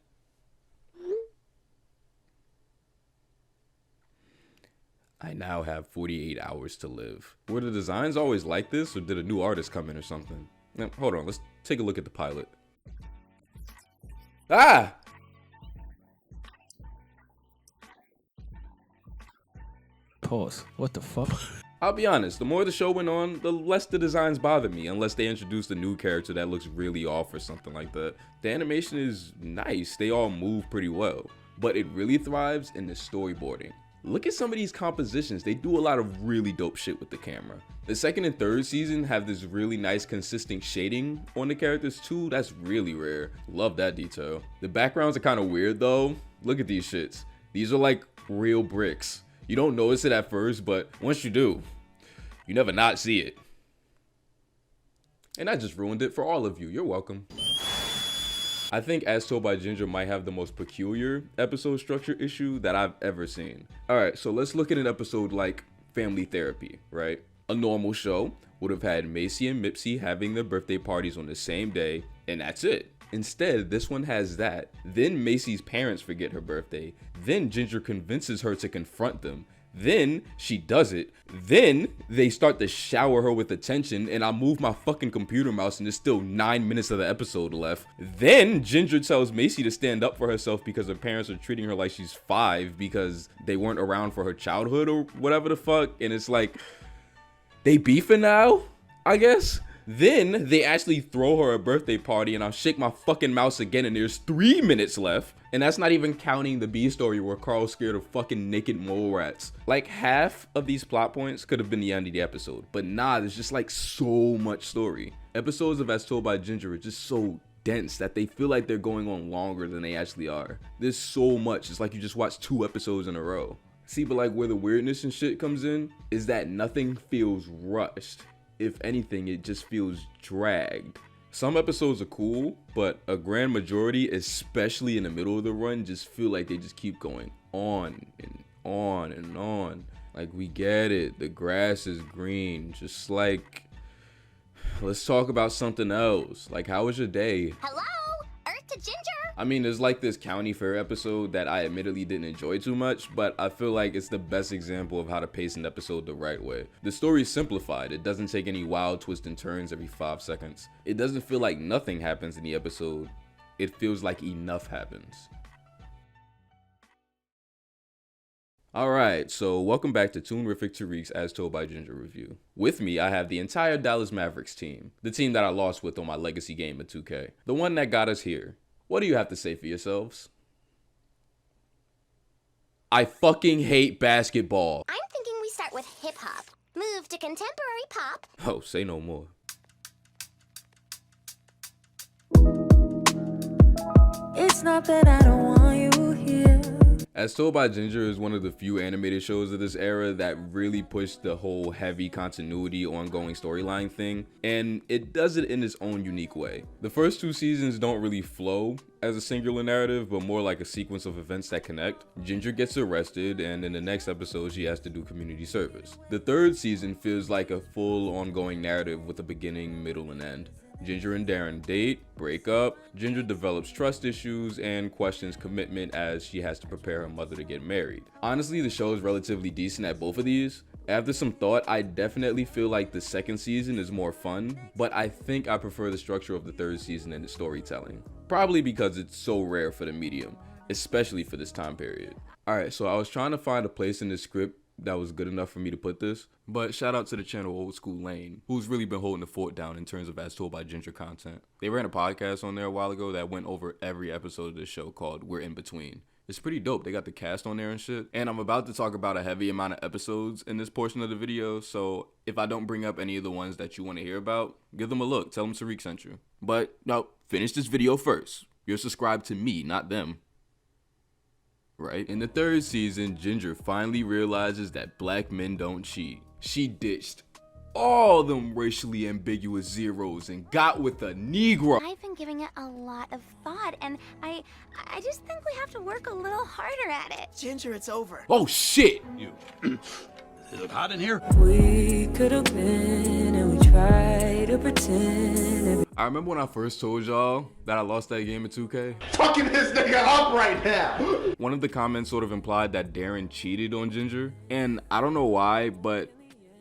I now have 48 hours to live. Were the designs always like this, or did a new artist come in or something? Now, hold on, let's take a look at the pilot. Ah! Pause. What the fuck? I'll be honest, the more the show went on, the less the designs bother me, unless they introduced a new character that looks really off or something like that. The animation is nice, they all move pretty well, but it really thrives in the storyboarding. Look at some of these compositions, they do a lot of really dope shit with the camera. The second and third season have this really nice consistent shading on the characters too, that's really rare. Love that detail. The backgrounds are kind of weird though. Look at these shits. These are like real bricks. You don't notice it at first, but once you do, you never not see it. And I just ruined it for all of you, you're welcome. I think As Told by Ginger might have the most peculiar episode structure issue that I've ever seen. Alright, so let's look at an episode like Family Therapy, right? A normal show would have had Macy and Mipsy having their birthday parties on the same day, and that's it. Instead, this one has that. Then Macy's parents forget her birthday. Then Ginger convinces her to confront them. Then she does it. Then they start to shower her with attention, and I move my fucking computer mouse and there's still 9 minutes of the episode left. Then Ginger tells Macy to stand up for herself because her parents are treating her like she's 5 because they weren't around for her childhood or whatever the fuck. And it's like, they beefing now, I guess? Then they actually throw her a birthday party and I'll shake my fucking mouse again and there's 3 minutes left. And that's not even counting the B story where Carl's scared of fucking naked mole rats. Like half of these plot points could have been the end of the episode, but nah, there's just like so much story. Episodes of As Told by Ginger are just so dense that they feel like they're going on longer than they actually are. There's so much, it's like you just watched 2 episodes in a row. See, but like where the weirdness and shit comes in is that nothing feels rushed. If anything, it just feels dragged. Some episodes are cool, but a grand majority, especially in the middle of the run, just feel like they just keep going on and on and on. Like, we get it, the grass is green, just like, let's talk about something else. Like, how was your day? Hello? Earth to Ginger? I mean, there's like this county fair episode that I admittedly didn't enjoy too much, but I feel like it's the best example of how to pace an episode the right way. The story is simplified. It doesn't take any wild twists and turns every 5 seconds. It doesn't feel like nothing happens in the episode. It feels like enough happens. Alright, so welcome back to Toonrific Tariq's As Told by Ginger review. With me, I have the entire Dallas Mavericks team. The team that I lost with on my legacy game of 2K. The one that got us here. What do you have to say for yourselves? I fucking hate basketball. I'm thinking we start with hip-hop. Move to contemporary pop. Oh, say no more. It's not that I don't want you here. As Told by Ginger is one of the few animated shows of this era that really pushed the whole heavy continuity ongoing storyline thing, and it does it in its own unique way. The first 2 seasons don't really flow as a singular narrative, but more like a sequence of events that connect. Ginger gets arrested, and in the next episode she has to do community service. The 3rd season feels like a full ongoing narrative with a beginning, middle, and end. Ginger and Darren date, break up, Ginger develops trust issues, and questions commitment as she has to prepare her mother to get married. Honestly, the show is relatively decent at both of these. After some thought, I definitely feel like the 2nd season is more fun, but I think I prefer the structure of the 3rd season and the storytelling. Probably because it's so rare for the medium, especially for this time period. Alright, so I was trying to find a place in the script that was good enough for me to put this, but shout out to the channel Old School Lane, who's really been holding the fort down in terms of As Told by Ginger content. They ran a podcast on there a while ago that went over every episode of this show called We're In Between. It's pretty dope. They got the cast on there and shit. And I'm about to talk about a heavy amount of episodes in this portion of the video, so if I don't bring up any of the ones that you want to hear about, give them a look. Tell them Tariq sent you. But no, finish this video first. You're subscribed to me, not them. Right? In the 3rd season, Ginger finally realizes that black men don't cheat. She ditched all them racially ambiguous zeros and got with a Negro. I've been giving it a lot of thought, and I just think we have to work a little harder at it. Ginger, it's over. Oh shit! You. Does it look hot in here? We could have been, and we tried to pretend. I remember when I first told y'all that I lost that game of 2K. Fucking this nigga up right now. One of the comments sort of implied that Darren cheated on Ginger, and I don't know why, but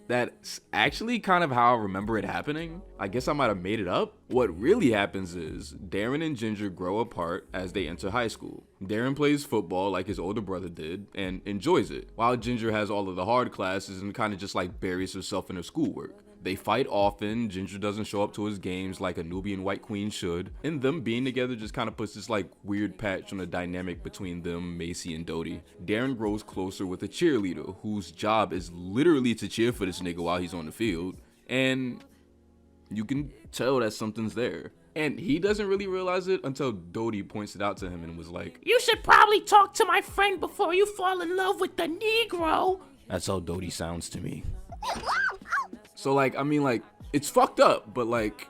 that's actually kind of how I remember it happening. I guess I might have made it up. What really happens is Darren and Ginger grow apart as they enter high school. Darren plays football like his older brother did and enjoys it, while Ginger has all of the hard classes and kind of just like buries herself in her schoolwork. They fight often, Ginger doesn't show up to his games like a Nubian white queen should, and them being together just kind of puts this like weird patch on the dynamic between them, Macy, and Dodie. Darren grows closer with a cheerleader whose job is literally to cheer for this nigga while he's on the field, and you can tell that something's there. And he doesn't really realize it until Dodie points it out to him and was like, "You should probably talk to my friend before you fall in love with the Negro." That's how Dodie sounds to me. So like, I mean, like, it's fucked up, but like,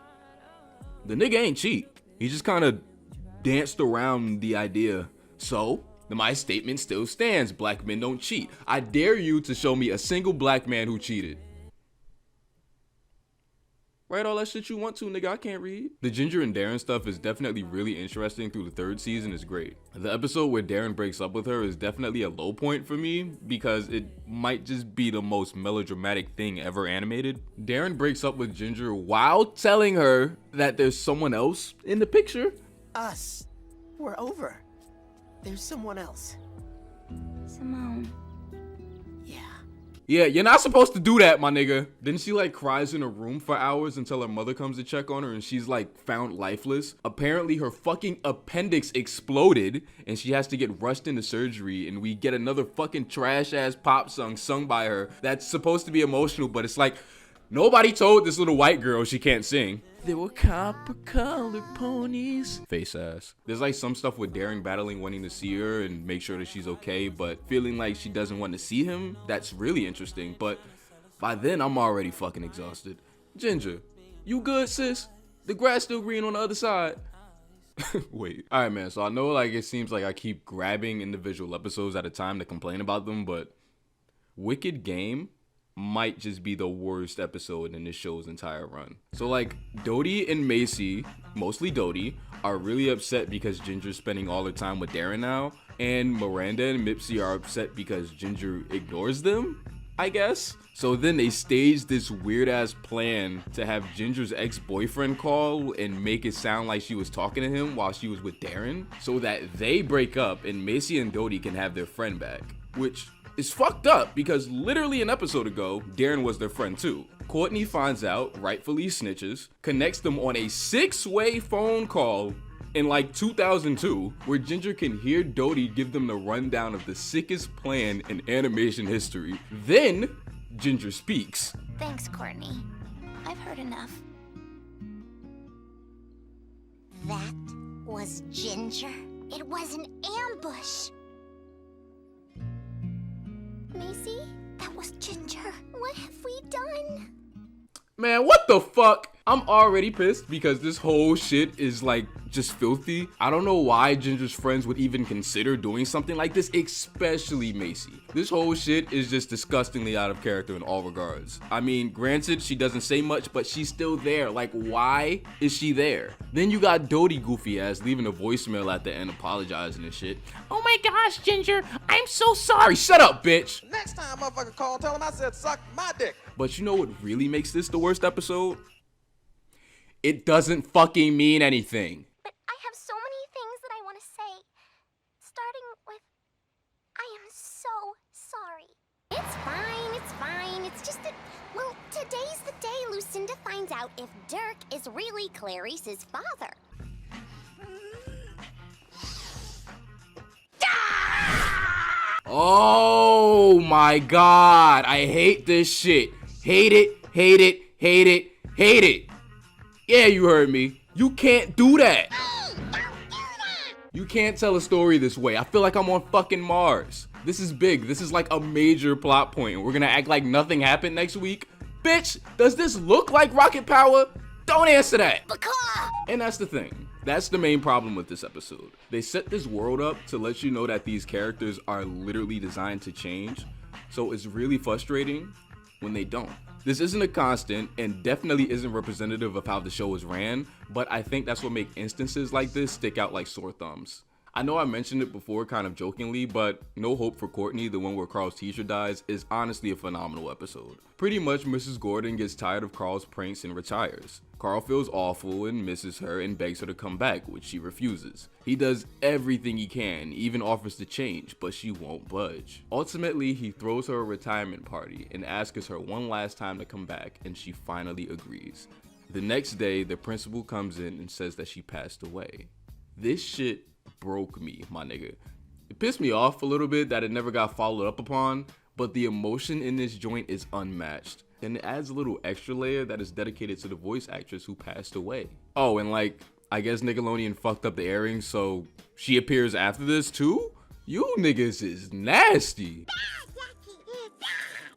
the nigga ain't cheat. He just kind of danced around the idea. So my statement still stands. Black men don't cheat. I dare you to show me a single black man who cheated. Write all that shit you want to, nigga. I can't read. The Ginger and Darren stuff is definitely really interesting through the 3rd season is great. The episode where Darren breaks up with her is definitely a low point for me because it might just be the most melodramatic thing ever animated. Darren breaks up with Ginger while telling her that there's someone else in the picture. Us. We're over. There's someone else. Simone. Yeah, you're not supposed to do that, my nigga. Then she like cries in a room for hours until her mother comes to check on her and she's like found lifeless. Apparently her fucking appendix exploded and she has to get rushed into surgery, and we get another fucking trash ass pop song sung by her that's supposed to be emotional, but it's like, Nobody told this little white girl she can't sing. There were copper-colored ponies. Face ass. There's like some stuff with Darren battling wanting to see her and make sure that she's okay, but feeling like she doesn't want to see him. That's really interesting, but by then I'm already fucking exhausted. Ginger, you good, sis? The grass still green on the other side. Wait. Alright, man, so I know like it seems like I keep grabbing individual episodes at a time to complain about them, but Wicked Game might just be the worst episode in this show's entire run. So like Dodie and Macy, mostly Dodie, are really upset because Ginger's spending all her time with Darren now, and Miranda and Mipsy are upset because Ginger ignores them, I guess. So then they staged this weird ass plan to have Ginger's ex-boyfriend call and make it sound like she was talking to him while she was with Darren, so that they break up and Macy and Dodie can have their friend back, which is fucked up because literally an episode ago, Darren was their friend too. Courtney finds out, rightfully snitches, connects them on a 6-way phone call in like 2002, where Ginger can hear Dodie give them the rundown of the sickest plan in animation history. Then, Ginger speaks. Thanks, Courtney. I've heard enough. That was Ginger? It was an ambush. Macy, that was Ginger. What have we done? Man, what the fuck? I'm already pissed because this whole shit is like just filthy. I don't know why Ginger's friends would even consider doing something like this, especially Macy. This whole shit is just disgustingly out of character in all regards. I mean, granted, she doesn't say much, but she's still there. Like, why is she there? Then you got Dodie goofy ass leaving a voicemail at the end apologizing and shit. Oh my gosh, Ginger, I'm so sorry. Shut up, bitch. Next time motherfucker call, tell him I said suck my dick. But you know what really makes this the worst episode? It doesn't fucking mean anything. But I have so many things that I want to say. Starting with, I am so sorry. It's fine. It's just that, well, today's the day Lucinda finds out if Dirk is really Clarice's father. Oh my god, I hate this shit. Hate it, hate it, hate it, hate it. Yeah, you heard me. You can't do that. You can't tell a story this way. I feel like I'm on fucking Mars. This is big. This is like a major plot point. We're gonna act like nothing happened next week. Bitch, does this look like rocket power? Don't answer that. And that's the thing. That's the main problem with this episode. They set this world up to let you know that these characters are literally designed to change. So it's really frustrating when they don't. This isn't a constant and definitely isn't representative of how the show is ran, but I think that's what makes instances like this stick out like sore thumbs. I know I mentioned it before kind of jokingly, but No Hope for Courtney, the one where Carl's teacher dies, is honestly a phenomenal episode. Pretty much Mrs. Gordon gets tired of Carl's pranks and retires. Carl feels awful and misses her and begs her to come back, which she refuses. He does everything he can, even offers to change, but she won't budge. Ultimately, he throws her a retirement party and asks her one last time to come back, and she finally agrees. The next day, the principal comes in and says that she passed away. This shit broke me, my nigga. It pissed me off a little bit that it never got followed up upon, but the emotion in this joint is unmatched. And it adds a little extra layer that is dedicated to the voice actress who passed away. Oh, and like, I guess Nickelodeon fucked up the airing, so she appears after this too? You niggas is nasty.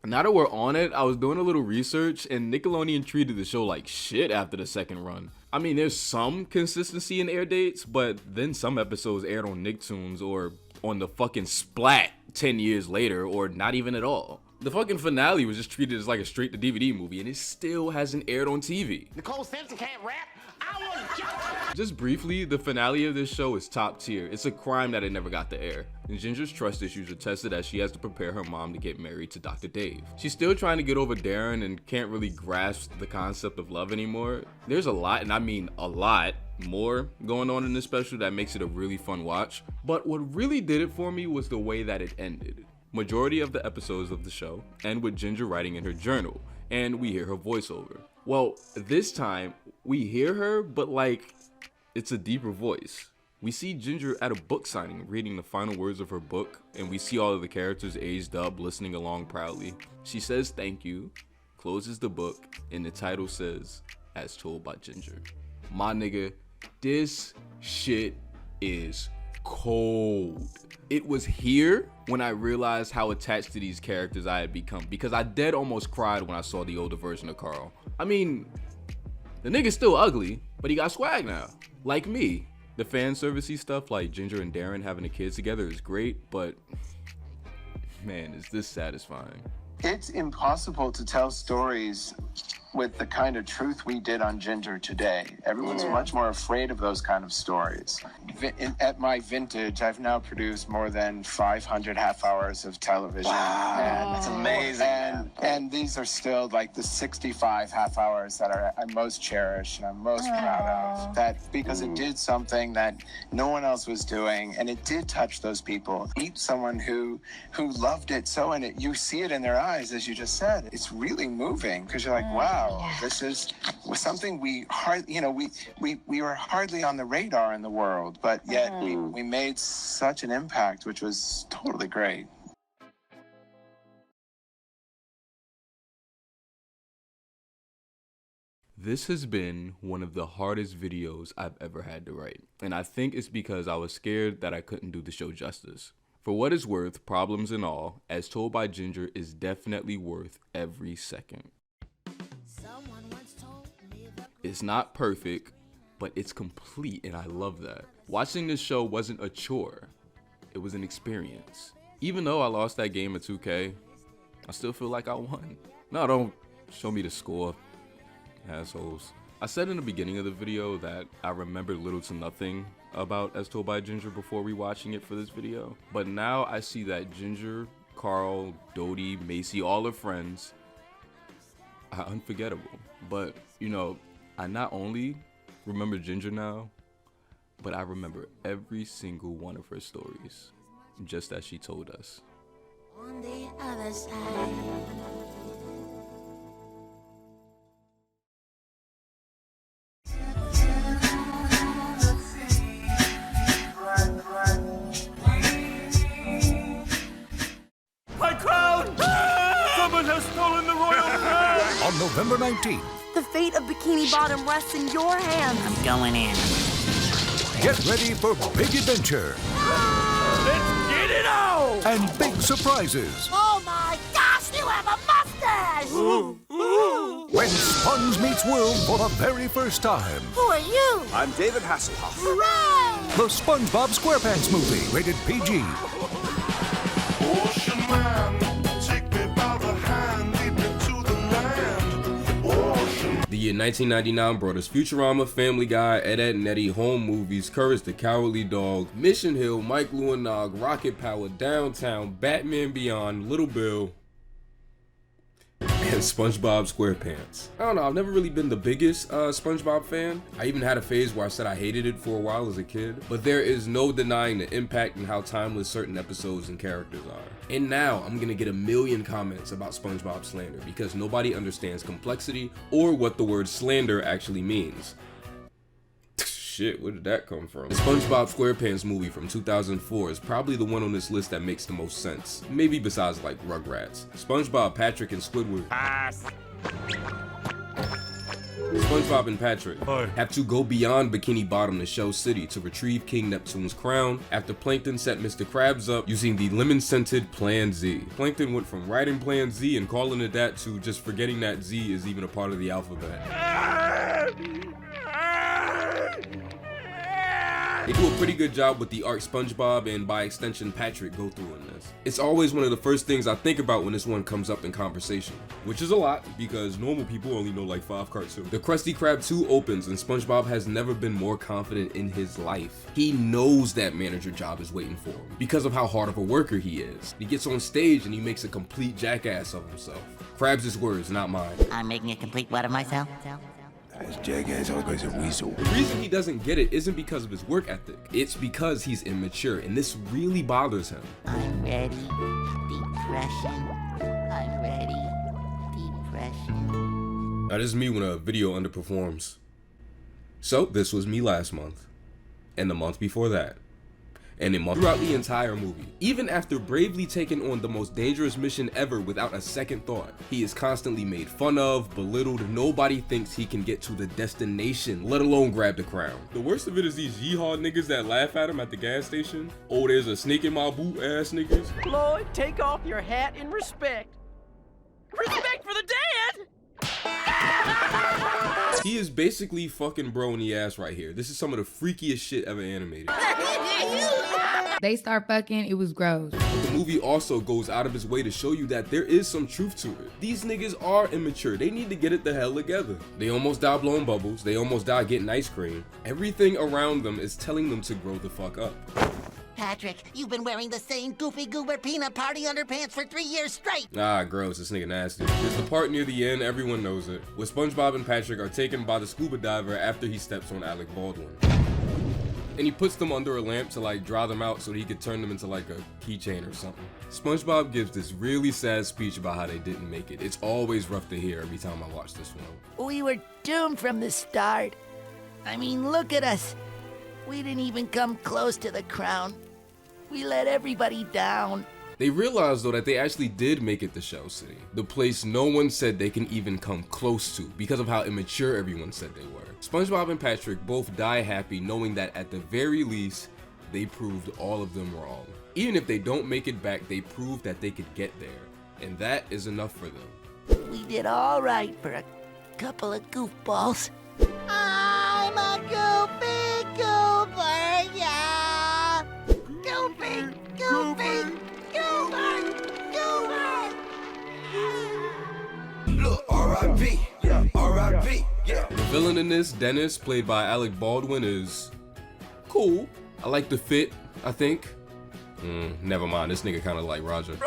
Now that we're on it, I was doing a little research and Nickelodeon treated the show like shit after the second run. I mean, there's some consistency in air dates, but then some episodes aired on NICKTOONS or on the fucking Splat 10 years later, or not even at all. The fucking finale was just treated as like a straight to DVD movie and it still hasn't aired on TV. Nicole Simpson can't rap. Just briefly, the finale of this show is top tier. It's a crime that it never got to air. And Ginger's trust issues are tested as she has to prepare her mom to get married to Dr. Dave. She's still trying to get over Darren and can't really grasp the concept of love anymore. There's a lot, and I mean a lot, more going on in this special that makes it a really fun watch. But what really did it for me was the way that it ended. Majority of the episodes of the show end with Ginger writing in her journal, and we hear her voiceover. Well, this time, we hear her, but like, it's a deeper voice. We see Ginger at a book signing reading the final words of her book, and we see all of the characters aged up listening along proudly. She says thank you, closes the book, and the title says, "As told by Ginger." My nigga, this shit is cold. It was here when I realized how attached to these characters I had become, because I dead almost cried when I saw the older version of Carl. I mean, the nigga's still ugly, but he got swag now, like me. The fan servicey stuff like Ginger and Darren having the kids together is great, but man, is this satisfying. It's impossible to tell stories with the kind of truth we did on Ginger today. Everyone's much more afraid of those kind of stories. At my vintage, I've now produced more than 500 half hours of television. Wow, that's amazing. And these are still like the 65 half hours that I most cherish and I'm most proud of. That because it did something that no one else was doing, and it did touch those people. Meet someone who loved it so, and you see it in their eyes, as you just said. It's really moving because you're like, wow. This is something we were hardly on the radar in the world, but yet we made such an impact, which was totally great. This has been one of the hardest videos I've ever had to write, and I think it's because I was scared that I couldn't do the show justice. For what it's worth, problems and all, As Told by Ginger is definitely worth every second. It's not perfect, but it's complete, and I love that. Watching this show wasn't a chore, it was an experience. Even though I lost that game of 2K, I still feel like I won. No, don't show me the score, assholes. I said in the beginning of the video that I remembered little to nothing about As Told by Ginger before rewatching it for this video, but now I see that Ginger, Carl, Dodie, Macy, all her friends are unforgettable. But, you know, I not only remember Ginger now, but I remember every single one of her stories, just as she told us. On the other side. My crown! Someone has stolen the royal crown! On November 19th, The fate of Bikini Bottom rests in your hands. I'm going in. get ready for big adventure Let's get it on! and big surprises Oh my gosh, you have a mustache! when Sponge meets World for the very first time. Who are you? I'm David Hasselhoff. Hooray! The SpongeBob SquarePants movie, rated PG. Ocean man, take me by the hand, lead me to the land. Ocean. The year 1999 brought us Futurama, Family Guy, Ed, Edd n Eddy, Home Movies, Courage the Cowardly Dog, Mission Hill, Mike Lewinog, Rocket Power, Downtown, Batman Beyond, Little Bill, and SpongeBob SquarePants. I don't know, I've never really been the biggest SpongeBob fan. I even had a phase where I said I hated it for a while as a kid, but there is no denying the impact and how timeless certain episodes and characters are. And now I'm gonna get a million comments about SpongeBob slander because nobody understands complexity or what the word slander actually means. Shit, where did that come from? The SpongeBob SquarePants movie from 2004 is probably the one on this list that makes the most sense. Maybe besides like Rugrats. SpongeBob, Patrick, and Squidward. SpongeBob and Patrick have to go beyond Bikini Bottom to Shell City to retrieve King Neptune's crown after Plankton set Mr. Krabs up using the lemon-scented Plan Z. Plankton went from writing Plan Z and calling it that to just forgetting that Z is even a part of the alphabet. They do a pretty good job with the arc SpongeBob and by extension Patrick go through in this. It's always one of the first things I think about when this one comes up in conversation, which is a lot because normal people only know like 5 cartoons. The Krusty Krab 2 opens and SpongeBob has never been more confident in his life. He knows that manager job is waiting for him because of how hard of a worker he is. He gets on stage and he makes a complete jackass of himself. Krabs' words, not mine. I'm making a complete what of myself? This jackass always a weasel. The reason he doesn't get it isn't because of his work ethic. It's because he's immature, and this really bothers him. I'm ready. Depression. I'm ready. Depression. Now, this is me when a video underperforms. So, this was me last month, and the month before that, and a month throughout the entire movie. Even after bravely taking on the most dangerous mission ever without a second thought, he is constantly made fun of, belittled. Nobody thinks he can get to the destination, let alone grab the crown. The worst of it is these yeehaw niggas that laugh at him at the gas station. Oh, there's a snake in my boot ass niggas. Lloyd, take off your hat in respect. Respect for the dead! He is basically fucking bro in the ass right here. This is some of the freakiest shit ever animated. They start fucking, it was gross. The movie also goes out of its way to show you that there is some truth to it. These niggas are immature. They need to get it the hell together. They almost die blowing bubbles. They almost die getting ice cream. Everything around them is telling them to grow the fuck up. Patrick, you've been wearing the same goofy goober peanut party underpants for 3 years straight. Ah, gross. This nigga nasty. There's the part near the end, everyone knows it, where SpongeBob and Patrick are taken by the scuba diver after he steps on Alec Baldwin. And he puts them under a lamp to like dry them out so that he could turn them into like a keychain or something. SpongeBob gives this really sad speech about how they didn't make it. It's always rough to hear every time I watch this one. We were doomed from the start. I mean, look at us. We didn't even come close to the crown. We let everybody down. They realized though that they actually did make it to Shell City, the place no one said they can even come close to because of how immature everyone said they were. SpongeBob and Patrick both die happy knowing that at the very least, they proved all of them wrong. Even if they don't make it back, they proved that they could get there, and that is enough for them. We did all right for a couple of goofballs. I'm a goofy goober, yeah. Goofy, goofy, goober, goober. Look, R.I.P. Yeah, R.I.P. Yeah. The villain in this, Dennis, played by Alec Baldwin, is cool. I like the fit, I think. Never mind, this nigga kinda like Roger.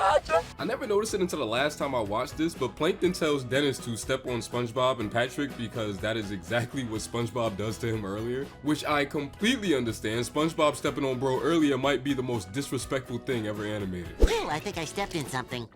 I never noticed it until the last time I watched this, but Plankton tells Dennis to step on SpongeBob and Patrick because that is exactly what SpongeBob does to him earlier, which I completely understand. SpongeBob stepping on bro earlier might be the most disrespectful thing ever animated. Well, I think I stepped in something.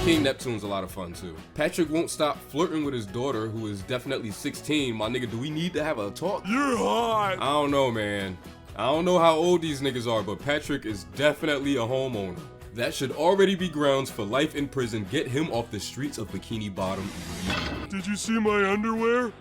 King Neptune's a lot of fun too. Patrick won't stop flirting with his daughter, who is definitely 16. My nigga, do we need to have a talk? You're hot. I don't know, man. I don't know how old these niggas are, but Patrick is definitely a homeowner. That should already be grounds for life in prison. Get him off the streets of Bikini Bottom immediately. Did you see my underwear?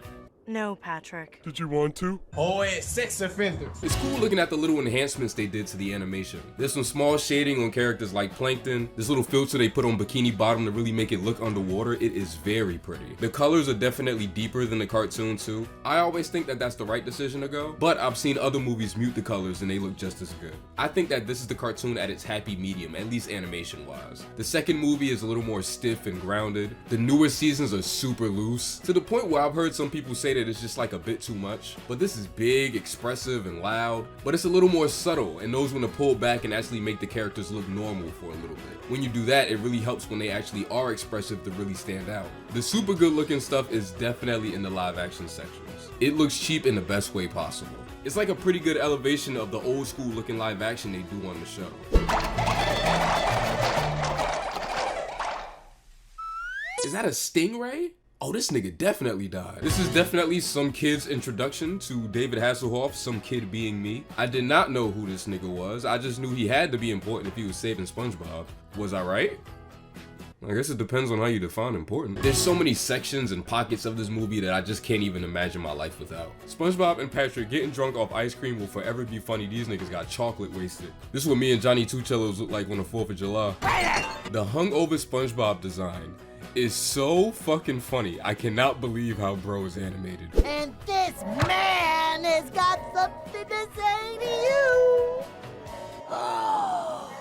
No, Patrick. Did you want to? Oh, it's sex offenders. It's cool looking at the little enhancements they did to the animation. There's some small shading on characters like Plankton. This little filter they put on Bikini Bottom to really make it look underwater. It is very pretty. The colors are definitely deeper than the cartoon too. I always think that that's the right decision to go, but I've seen other movies mute the colors and they look just as good. I think that this is the cartoon at its happy medium, at least animation wise. The second movie is a little more stiff and grounded. The newer seasons are super loose, to the point where I've heard some people say that it's just like a bit too much. But this is big, expressive, and loud, but it's a little more subtle and knows when to pull back and actually make the characters look normal for a little bit. When you do that, it really helps when they actually are expressive to really stand out. The super good looking stuff is definitely in the live action sections. It looks cheap in the best way possible. It's like a pretty good elevation of the old school looking live action they do on the show. Is that a stingray? Oh, this nigga definitely died. This is definitely some kid's introduction to David Hasselhoff, some kid being me. I did not know who this nigga was. I just knew he had to be important if he was saving SpongeBob. Was I right? I guess it depends on how you define important. There's so many sections and pockets of this movie that I just can't even imagine my life without. SpongeBob and Patrick getting drunk off ice cream will forever be funny. These niggas got chocolate wasted. This is what me and Johnny Two Cellos look like on the 4th of July. The hungover SpongeBob design is so fucking funny. I cannot believe how bro is animated. And this man has got something to say to you. Oh.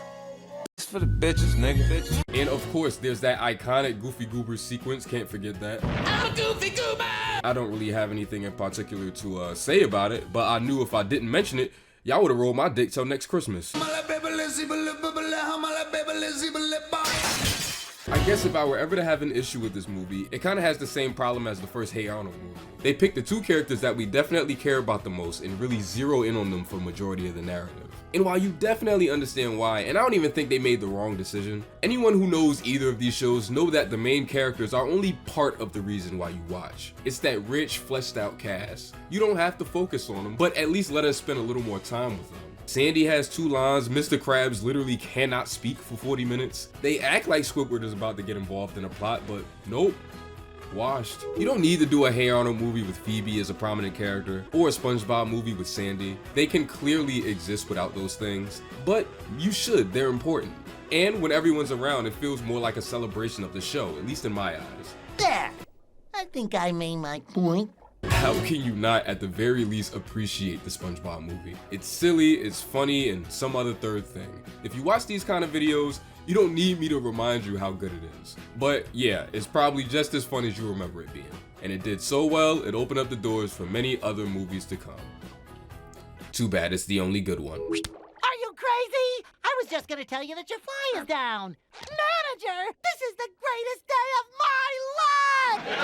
It's for the bitches, nigga. And of course, there's that iconic Goofy Goober sequence. Can't forget that. I'm a Goofy Goober! I don't really have anything in particular to say about it, but I knew if I didn't mention it, y'all would have rolled my dick till next Christmas. I guess if I were ever to have an issue with this movie, it kind of has the same problem as the first Hey Arnold movie. They picked the two characters that we definitely care about the most and really zero in on them for majority of the narrative. And while you definitely understand why, and I don't even think they made the wrong decision, anyone who knows either of these shows know that the main characters are only part of the reason why you watch. It's that rich, fleshed out cast. You don't have to focus on them, but at least let us spend a little more time with them. Sandy has 2 lines, Mr. Krabs literally cannot speak for 40 minutes. They act like Squidward is about to get involved in a plot, but nope. Washed. You don't need to do a Hey Arnold movie with Phoebe as a prominent character, or a SpongeBob movie with Sandy. They can clearly exist without those things, but you should, they're important. And when everyone's around, it feels more like a celebration of the show, at least in my eyes. There! I think I made my point. How can you not at the very least appreciate the SpongeBob movie? It's silly, it's funny, and some other third thing. If you watch these kind of videos, you don't need me to remind you how good it is. But yeah, it's probably just as fun as you remember it being. And it did so well, it opened up the doors for many other movies to come. Too bad it's the only good one. Are you crazy? I was just gonna tell you that your fly is down. Manager, this is the greatest day of my life!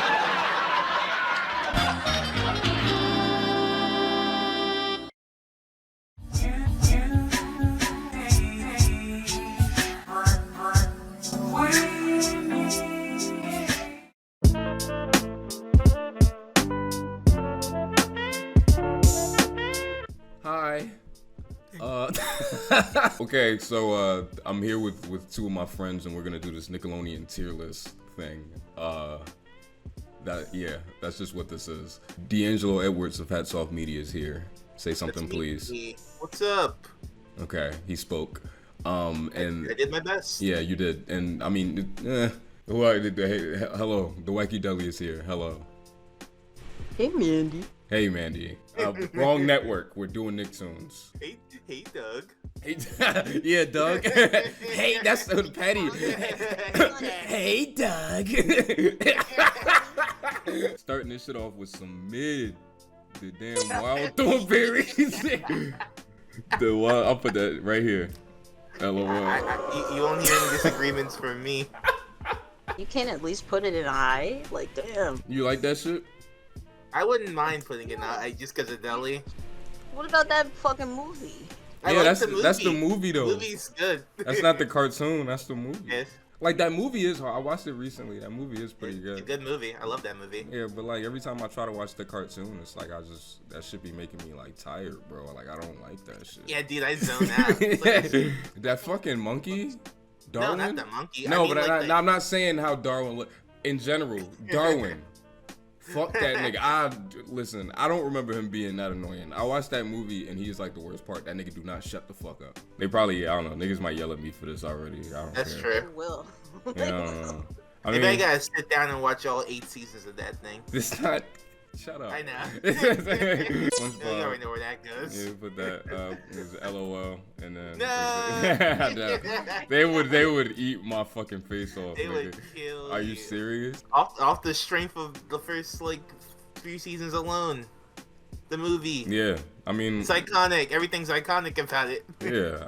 Hi. Okay, so I'm here with 2 of my friends, and we're gonna do this Nickelodeon tier list thing. That's just what this is. D'Angelo Edwards of Hats Off Media is here. Say something, please. What's up? Okay, he spoke. And I did my best. Yeah, you did. And I mean, hello, the Wacky Deli is here. Hello. Hey, Mandy. Hey, Mandy. Wrong network. We're doing Nicktoons. Hey, Doug. Hey, yeah, Doug. Hey, that's Patty. Hey, Doug. Starting this shit off with some mid. The damn wild thornberries. I'll put that right here. LOL. You won't hear any disagreements from me. You can't at least put it in high? Like, damn. You like that shit? I wouldn't mind putting it out just because of Deli. What about that fucking movie? Yeah, that's the movie though. The movie's good. That's not the cartoon. That's the movie. Yes. Like that movie is hard. I watched it recently. That movie is pretty good. It's a good movie. I love that movie. Yeah, but like every time I try to watch the cartoon, it's like that should be making me like tired, bro. Like I don't like that shit. Yeah, dude, I zone out. That fucking monkey, Darwin. No, not the monkey. No, I mean, but I'm not saying how Darwin look. In general, Darwin. Fuck that nigga. Listen, I don't remember him being that annoying. I watched that movie and he's like the worst part. That nigga do not shut the fuck up. They probably, I don't know, niggas might yell at me for this already. I don't That's care. true. Will. Yeah, I don't know. Maybe I gotta sit down and watch all 8 seasons of that thing. It's not. Shut up. I know. SpongeBob. You already know where that goes. Yeah, put that is LOL and then no. they would eat my fucking face off. They nigga. would kill Are you serious? Off the strength of the first like 3 seasons alone. The movie. Yeah, I mean it's iconic. Everything's iconic about it. Yeah,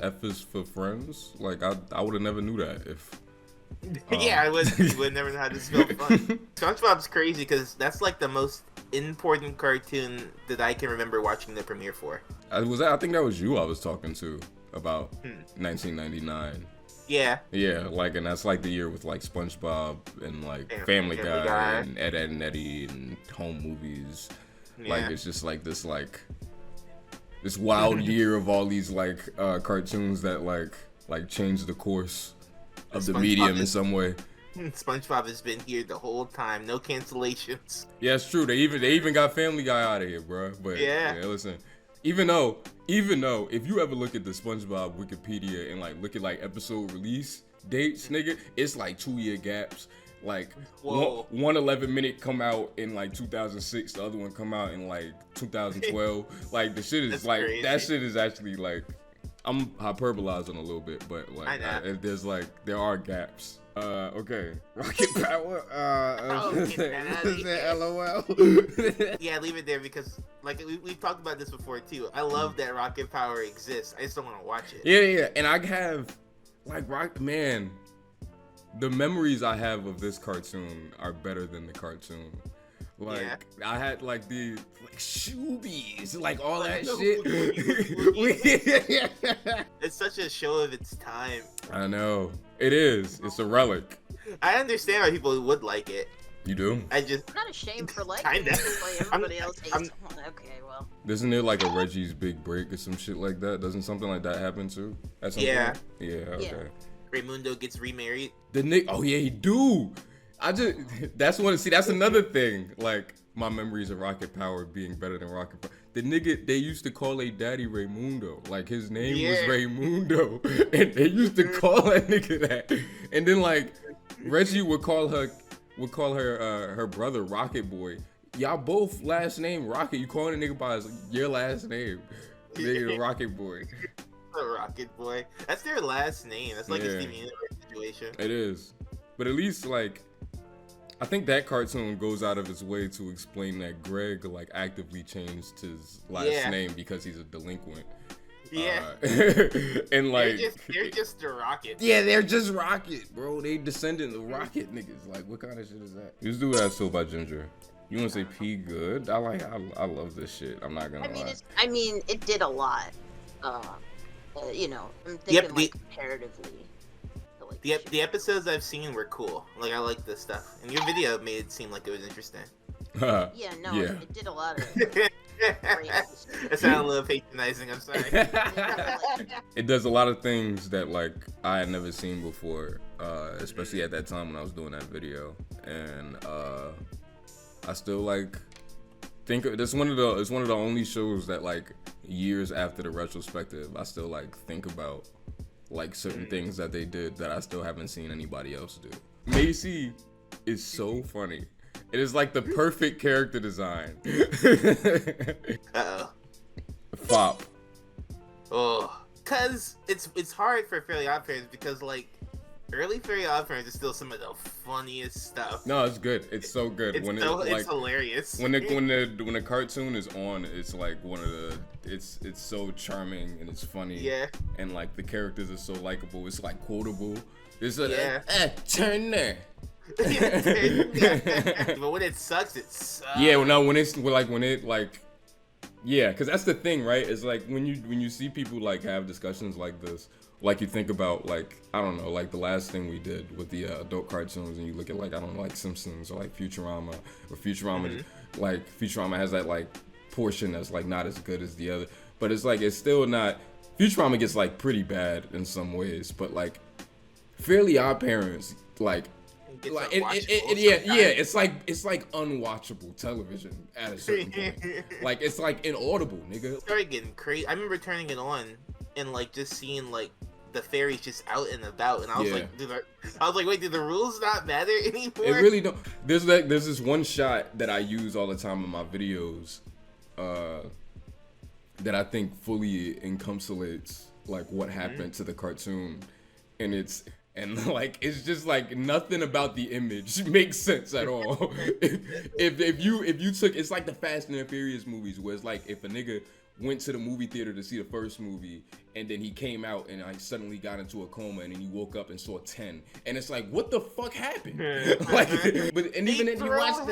F is for friends. Like I would have never knew that if. Yeah, I would never know how to spell fun. SpongeBob's crazy because that's like the most important cartoon that I can remember watching the premiere for. I think that was you I was talking to about 1999. Yeah. Yeah, like, and that's like the year with like SpongeBob and like Family Guy and Ed, Edd and Eddy and home movies. Yeah. Like it's just like this wild year of all these like cartoons that like changed the course of the medium in some way. SpongeBob has been here the whole time, no cancellations. Yeah, it's true. They even got Family Guy out of here, bro. But yeah, listen. Even though if you ever look at the SpongeBob Wikipedia and like look at like episode release dates, nigga, it's like 2-year gaps. Like one 11-minute come out in like 2006, the other one come out in like 2012. Like the shit is That's like crazy. that shit is actually like I'm hyperbolizing a little bit, but like there's like there are gaps. Okay. Rocket Power. LOL. Yeah, leave it there because like we've talked about this before too. I love that Rocket Power exists. I just don't want to watch it. Yeah, and I have like man. The memories I have of this cartoon are better than the cartoon. Like I had like the shoobies, like all that shit. It's such a show of its time. I know. It is. It's a relic. I understand why people would like it. You do? I'm not ashamed for liking it. Like everybody else hates it. Okay, well. Isn't there like a Reggie's Big Break or some shit like that? Doesn't something like that happen too? At some point? Yeah. Okay. Raymundo gets remarried. The Nick. Oh yeah, he do. That's another thing. Like my memories of Rocket Power being better than Rocket Power. The nigga, they used to call a daddy Raymundo. Like his name was Raymundo, and they used to call that nigga that. And then like Reggie would call her her brother Rocket Boy. Y'all both last name Rocket. You calling a nigga by your last name, nigga Rocket Boy. The Rocket Boy. That's their last name. That's like a Steven Universe situation. It is, but at least like. I think that cartoon goes out of its way to explain that Greg like actively changed his last name because he's a delinquent. Yeah. And like they're just the Rocket. Yeah, they're just Rocket, bro. They descendant of Rocket niggas. Like what kind of shit is that? This dude has Soul by Ginger. You wanna say P good? I love this shit. I'm not gonna lie. I mean, it did a lot. You know, I'm thinking like comparatively. The episodes I've seen were cool. Like I like this stuff, and your video made it seem like it was interesting. It did a lot of. That sounded a little patronizing. I'm sorry. It does a lot of things that like I had never seen before, especially at that time when I was doing that video, and I still like think it's one of the only shows that like years after the retrospective I still like think about. Like certain things that they did that I still haven't seen anybody else do. Macy is so funny. It is like the perfect character design. Fop. Oh, cause it's hard for Fairly OddParents because like early Fairly OddParents is still some of the funniest stuff. No, it's good. It's so good. It's hilarious. When the cartoon is on, it's like one of the it's so charming and it's funny. Yeah. And like the characters are so likable. It's like quotable. It's turn there. But when it sucks, it sucks. Yeah, because that's the thing, right? It's like when you see people like have discussions like this, like you think about like I don't know, like the last thing we did with the adult cartoons, and you look at like I don't know, like Simpsons or like Futurama, or Futurama, like Futurama has that like portion that's like not as good as the other, but it's like it's still not. Futurama gets like pretty bad in some ways, but like Fairly OddParents like. It's like unwatchable television at a certain point. Like it's like inaudible, nigga. It started getting crazy. I remember turning it on and like just seeing like the fairies just out and about, and I was like, wait, do the rules not matter anymore? It really don't. There's this one shot that I use all the time in my videos, that I think fully encapsulates like what happened to the cartoon, and it's just like nothing about the image makes sense at all. if you took, it's like the Fast and the Furious movies where it's like if a nigga went to the movie theater to see the first movie and then he came out and I suddenly got into a coma and then he woke up and saw 10 and it's like what the fuck happened? Like, but and even then you watch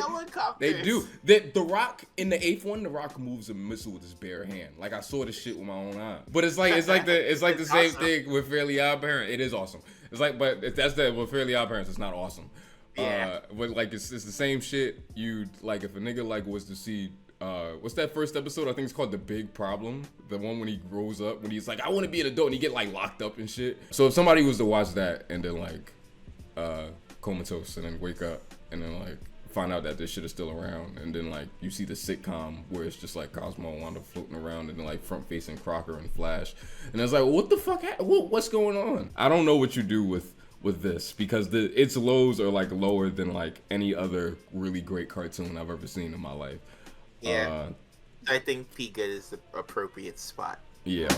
they do the Rock in the 8th one. The Rock moves a missile with his bare hand. Like I saw this shit with my own eye. But it's like the same thing with Fairly OddParents. It is awesome. It's like, but if that's with Fairly OddParents, it's not awesome. But like it's the same shit. You like if a nigga like was to see. What's that first episode? I think it's called The Big Problem. The one when he grows up, when he's like, I want to be an adult, and he get like locked up and shit. So if somebody was to watch that and then like comatose and then wake up and then like find out that this shit is still around, and then like you see the sitcom where it's just like Cosmo and Wanda floating around and then like front facing Crocker and Flash, and it's like what the fuck? What's going on? I don't know what you do with this because its lows are like lower than like any other really great cartoon I've ever seen in my life. Yeah, I think P Good is the appropriate spot. Yeah,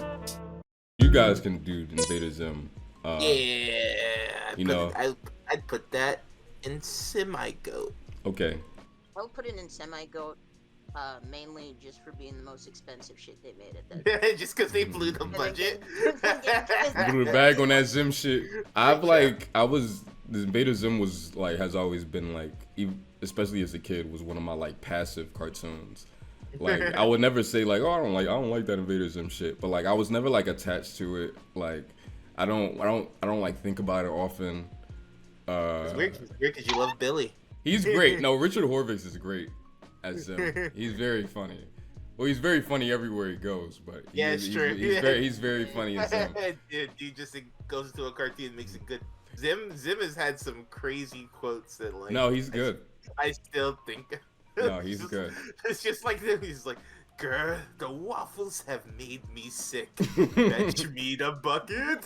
you guys can do Invader Zim. I'd put that in semi-goat. Okay. I'll put it in semi-goat. mainly just for being the most expensive shit they made at that time. Just because they blew the budget. Blew the bag on that Zim shit. This Beta Zim was like, has always been like, especially as a kid, was one of my like passive cartoons. Like I would never say like, oh, I don't like that Invader Zim shit, but like I was never like attached to it. Like I don't like think about it often. It's weird because you love Billy. He's great. No, Richard Horvitz is great as Zim. He's very funny. Well, he's very funny everywhere he goes, but it's true. He's very funny as Zim. Dude just goes into a cartoon and makes it good. Zim has had some crazy quotes that like. No, he's good. I still think. No, he's good. It's just like he's like, girl, the waffles have made me sick. Fetch me the bucket.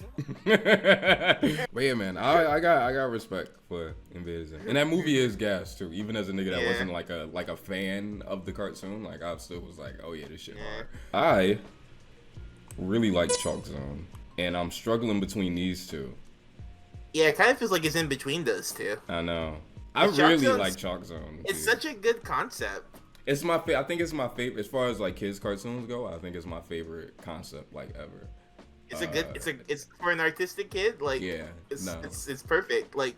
But yeah, man, I got respect for Invader Zim, and that movie is gas too. Even as a nigga that wasn't like a fan of the cartoon, like I still was like, oh yeah, this shit hard. I really like Chalk Zone, and I'm struggling between these two. Yeah, it kind of feels like it's in between those two. I know. I really like Chalk Zone. It's such a good concept. It's my I think it's my favorite as far as like kids cartoons go. I think it's my favorite concept like ever. It's a good. It's for an artistic kid. Like it's perfect. Like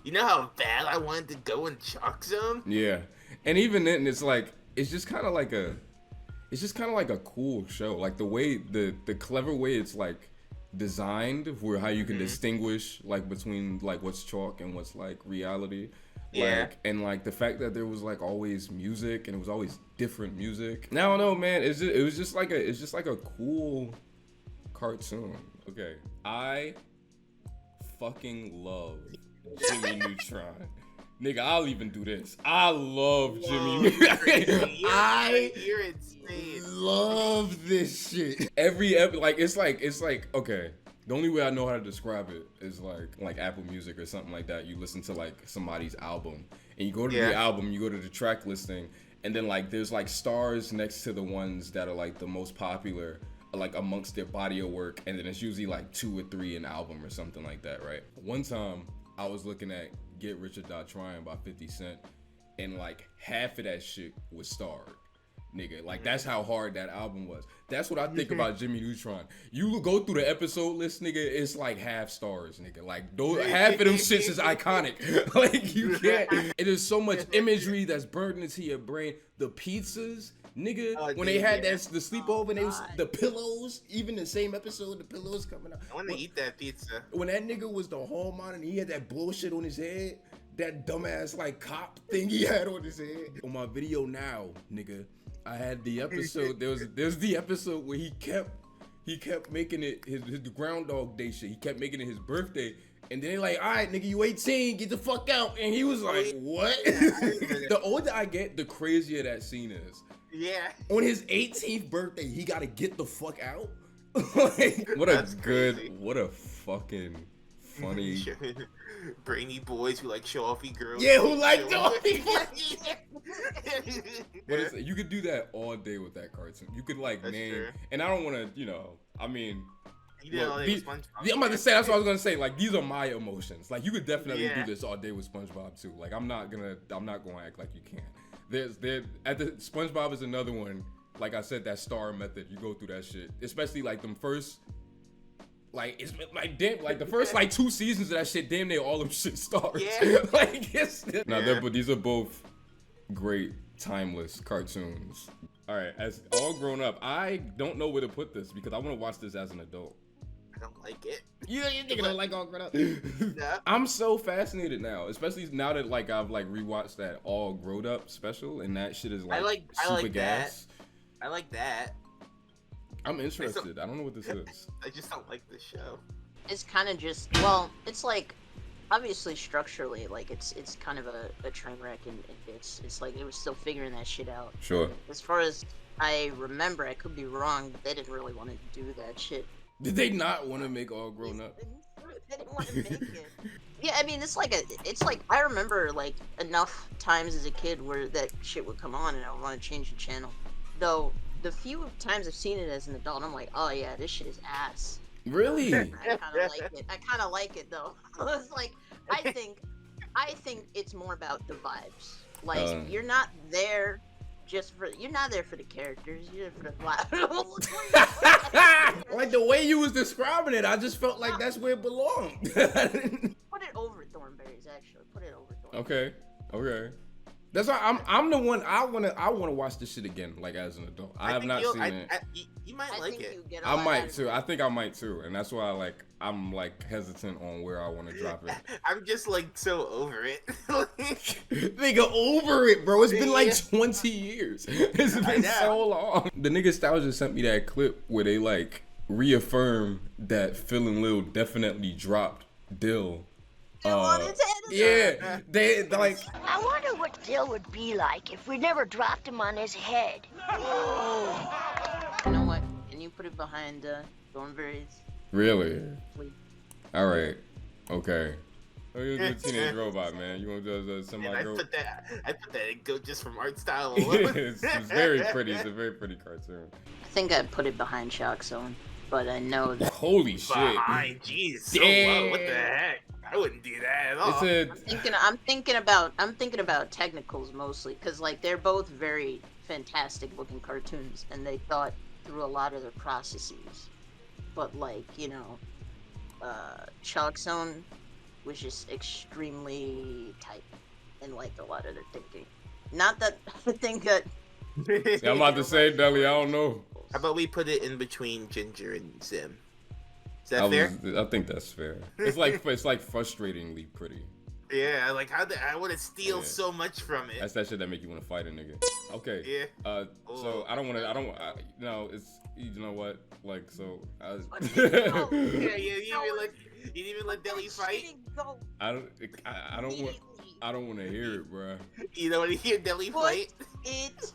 you know how bad I wanted to go in Chalk Zone. Yeah, and even then it's like it's just kind of like a cool show. Like the way the clever way it's like designed for how you can distinguish like between like what's chalk and what's like reality. Like and like the fact that there was like always music and it was always different music. Now I don't know, man. It was just like a cool cartoon. Okay, I fucking love Jimmy Neutron. Nigga, I'll even do this. I love Jimmy Neutron. You're insane. Love this shit. Every it's like okay. The only way I know how to describe it is like Apple Music or something like that. You listen to like somebody's album and you go to the album, you go to the track listing, and then like there's like stars next to the ones that are like the most popular like amongst their body of work, and then it's usually like 2 or 3 an album or something like that, right? One time I was looking at Get Rich or Die Trying by 50 Cent, and like half of that shit was starred. Nigga, like that's how hard that album was. That's what I think about Jimmy Neutron. You go through the episode list, nigga, it's like half stars, nigga. Like those, half of them shits is iconic. Like you can't. It is so much imagery that's burned into your brain. The pizzas, nigga, when they had the sleepover and they was the pillows, even the same episode, the pillows coming out. I want to eat that pizza. When that nigga was the hall monitor and he had that bullshit on his head, that dumbass like cop thing he had on his head. On my video now, nigga, I had the episode. There's the episode where he kept making it his Groundhog Day shit. He kept making it his birthday, and then they like, all right, nigga, you 18, get the fuck out. And he was like, what? The older I get, the crazier that scene is. Yeah. On his 18th birthday, he gotta get the fuck out. Like, what a fucking funny. Brainy boys who like show offy girls. Yeah, who like offy boys. What is it? You could do that all day with that cartoon. You could like name, true. And I don't want to, I mean. I'm about to say, that's what I was gonna say. Like, these are my emotions. Like, you could definitely do this all day with SpongeBob too. Like, I'm not gonna act like you can't. SpongeBob is another one. Like I said, that star method. You go through that shit, especially like them first. Like it's like damn, like the first like 2 seasons of that shit, damn near all them shit stars. Yeah. Like it's but these are both great timeless cartoons. All right, as all grown up, I don't know where to put this because I want to watch this as an adult. I don't like it. You think I don't like All Grown Up? Nah. I'm so fascinated now, especially now that like I've like rewatched that All Grown Up special, and that shit is like super gas. I like that. I'm interested. I don't know what this is. I just don't like this show. It's kind of just, well, it's like, obviously structurally, like it's kind of a train wreck in bits. It's like it was still figuring that shit out. Sure. As far as I remember, I could be wrong, but they didn't really want to do that shit. Did they not want to make All Grown Up? They didn't want to make it. Yeah, I mean, it's like I remember like enough times as a kid where that shit would come on and I would want to change the channel. Though the few times I've seen it as an adult, I'm like, oh yeah, this shit is ass. Really? I kind of like it. I kind of like it though. It's like I think it's more about the vibes. Like you're not there you're not there for the characters. You're there for the plot. Like the way you was describing it, I just felt like that's where it belonged. Put it over Thornberries, actually. Put it over Thornberries. Okay. That's why I'm the one. I wanna watch this shit again, like as an adult. I have not seen it. You might like it. I might too. I think I might too, and that's why I'm hesitant on where I want to drop it. I'm just like so over it. Nigga, over it, bro. It's been like 20 years. It's been so long. The nigga Nostalgia sent me that clip where they like reaffirm that Phil and Lil definitely dropped Dill. Yeah, they like. I wonder what Dill would be like if we never dropped him on his head. You know what? Can you put it behind Thornberries? Really? Please. All right. Okay. Oh, you're a good teenage robot, man. You want to do some I put that in go just from art style alone. It's very pretty. It's a very pretty cartoon. I think I'd put it behind Shock Zone, but I know that. Holy shit! Behind, jeez, so low. What the heck? I wouldn't do that at all. I'm thinking about technicals mostly, because like they're both very fantastic looking cartoons, and they thought through a lot of their processes. But like, you know, Shock Zone was just extremely tight in like a lot of their thinking. Not that I think that. See, I'm about to say, Deli, I don't know. How about we put it in between Ginger and Sim? Is that fair? I think that's fair. It's like frustratingly pretty. Yeah, like I want to steal so much from it. That's that shit that make you want to fight a nigga. Okay. Yeah. So no, it's, you know what? Like, so yeah, you didn't even let Deli fight. I don't want to hear it, bro. You don't want to hear Deli fight? It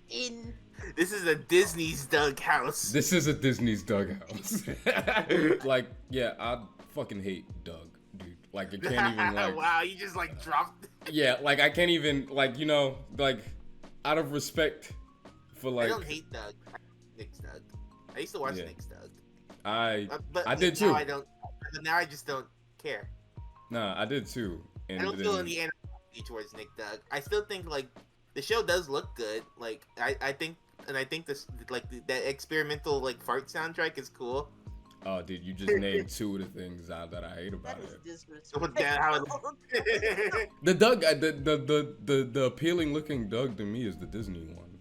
in. This is a Disney's Doghouse. This is a Disney's Doghouse. Like, yeah, I fucking hate Doug, dude. Like, I can't even, like... Wow, you just, like, dropped... Yeah, like, I can't even, like, you know, like, out of respect for, like... I don't hate Doug. Nick's Doug. I used to watch Nick's Doug. I but did, too. Now I don't... But now I just don't care. Nah, I did, too. And I don't feel any animosity towards Nick Doug. I still think, like, the show does look good. Like, I think... And I think this, like, that experimental, like, fart soundtrack is cool. Oh, dude, you just named two of the things that I hate about it. The Doug, the appealing looking Doug to me is the Disney one.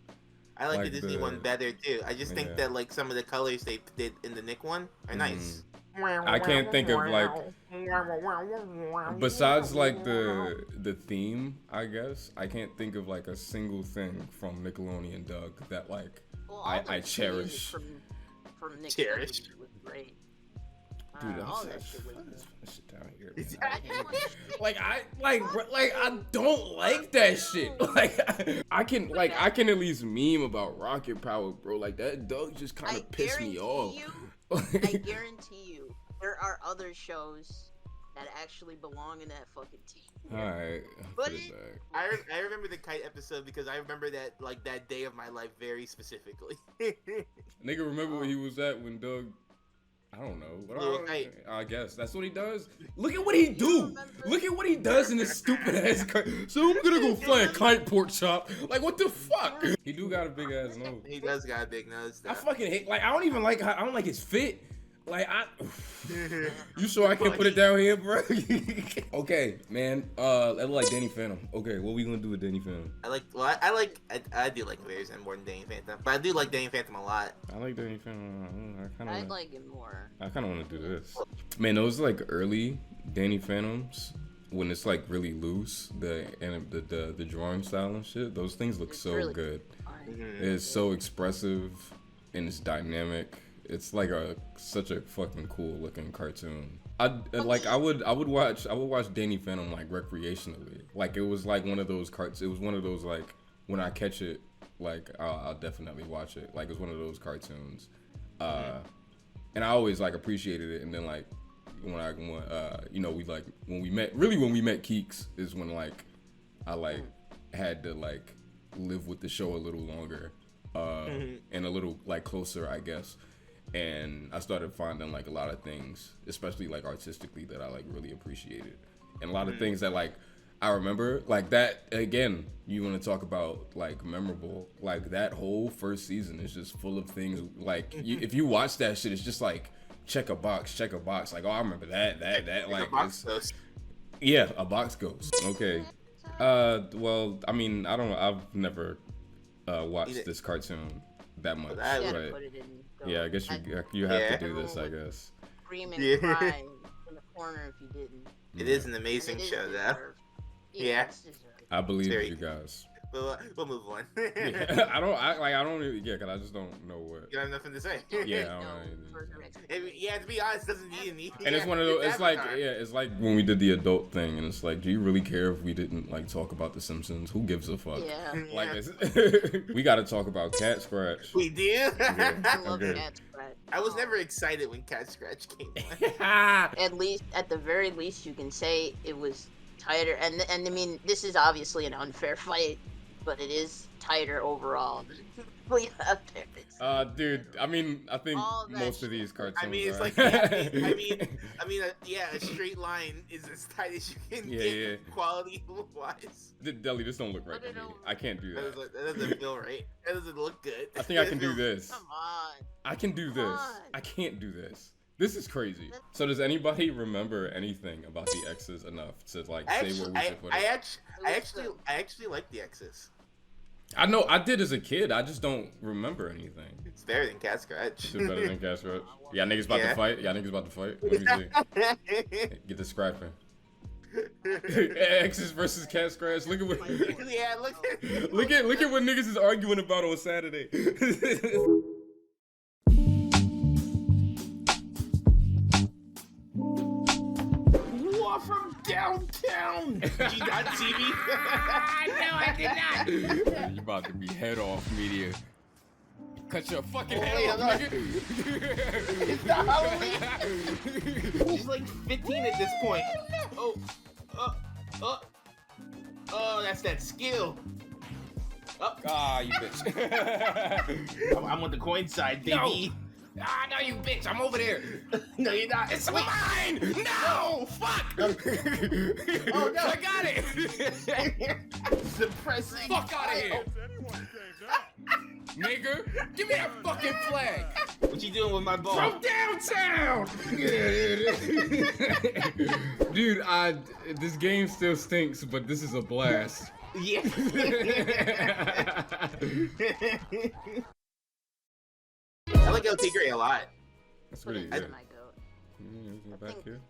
I like the Disney one better too. I just think that like some of the colors they did in the Nick one are nice. I can't think of like, besides like the theme, I guess I can't think of like a single thing from Nickelodeon Doug that like I cherish. From Nick cherish. Was great. Dude, all that shit down here. Like I don't like that shit. Like I can at least meme about Rocket Power, bro. Like that Doug just kind of pissed me off. I guarantee you, there are other shows that actually belong in that fucking team. Alright. But I remember the kite episode because I remember that like that day of my life very specifically. Nigga, remember where he was at when Doug? I don't know. I guess that's what he does. Look at what he do. Look at what he does in this stupid ass kite. So I'm gonna go fly a kite pork chop. Like what the fuck? He do got a big ass nose. He does got a big nose. Though. I fucking hate. Like I don't like his fit. Like you sure I can't put it down here, bro? Okay, man. I like Danny Phantom. Okay, what we gonna do with Danny Phantom? I do like Bears and more than Danny Phantom, but I do like Danny Phantom a lot. I like Danny Phantom. I'd like it more. I kind of want to do this. Man, those like early Danny Phantoms when it's like really loose, the drawing style and shit. Those things look so really good. It's so expressive and it's dynamic. It's like such a fucking cool looking cartoon. I would watch Danny Phantom like recreationally. Like it was like one of those it was one of those like when I catch it, like I'll definitely watch it. Like it's one of those cartoons. And I always like appreciated it. And then like when you know when we met Keeks is when like I like had to like live with the show a little longer and a little like closer, I guess. And I started finding like a lot of things, especially like artistically, that I like really appreciated, and a lot of things that like I remember like that again. You want to talk about like memorable, like that whole first season is just full of things. Like if you watch that shit, it's just like check a box. Like, oh, I remember that. Like, a box ghost. Yeah, a box ghost. Okay. Well, I mean, I don't know. I've never watched this cartoon that much, right? Yeah, I guess you have to do this, I guess. Scream and cry in the corner if you didn't. It is an amazing show, though. Yeah. I believe you guys. We'll move on. Yeah, I don't even, cause I just don't know what. You have nothing to say. Yeah, yeah, to be honest, doesn't need any. And it's one of those, it's like when we did the adult thing, and it's like, do you really care if we didn't like talk about The Simpsons? Who gives a fuck? Yeah. Like, we gotta talk about Cat Scratch. We did? I love Cat Scratch. I was never excited when Cat Scratch came on. At the very least, you can say it was tighter, and I mean, this is obviously an unfair fight, but it is tighter overall. Dude, I mean, I think most of these cartoons. I mean, it's like, yeah, a straight line is as tight as you can get, quality wise. Deli, this don't look right to me. I can't do that. That doesn't feel right. That doesn't look good. I think I can do this. Come on. I can do this. I can't do this. This is crazy. So does anybody remember anything about the X's enough to like say where we should put it? I actually like the X's. I know I did as a kid. I just don't remember anything. It's better than Cat Scratch. It's better than Cat Scratch. Y'all niggas about to fight? Y'all niggas about to fight? Let me see. Get the scrapping. X's versus Cat Scratch. Look at what. Yeah, look at what niggas is arguing about on Saturday. From downtown. Did you not see me? No, I did not. You about to be head off media. Cut your fucking head off, nigga. It's not Halloween. She's like 15 at this point. Oh, that's that skill. Ah, you bitch. I'm on the coin side, baby. No. Ah, no, you bitch! I'm over there. No, you're not. It's mine. No, fuck. Oh no, I got it. Suppressing. Fuck out of here, nigga. Give me that fucking flag. What you doing with my ball? From downtown. Dude, this game still stinks, but this is a blast. Yeah. I like El Tigre a lot. That's really good. Back here.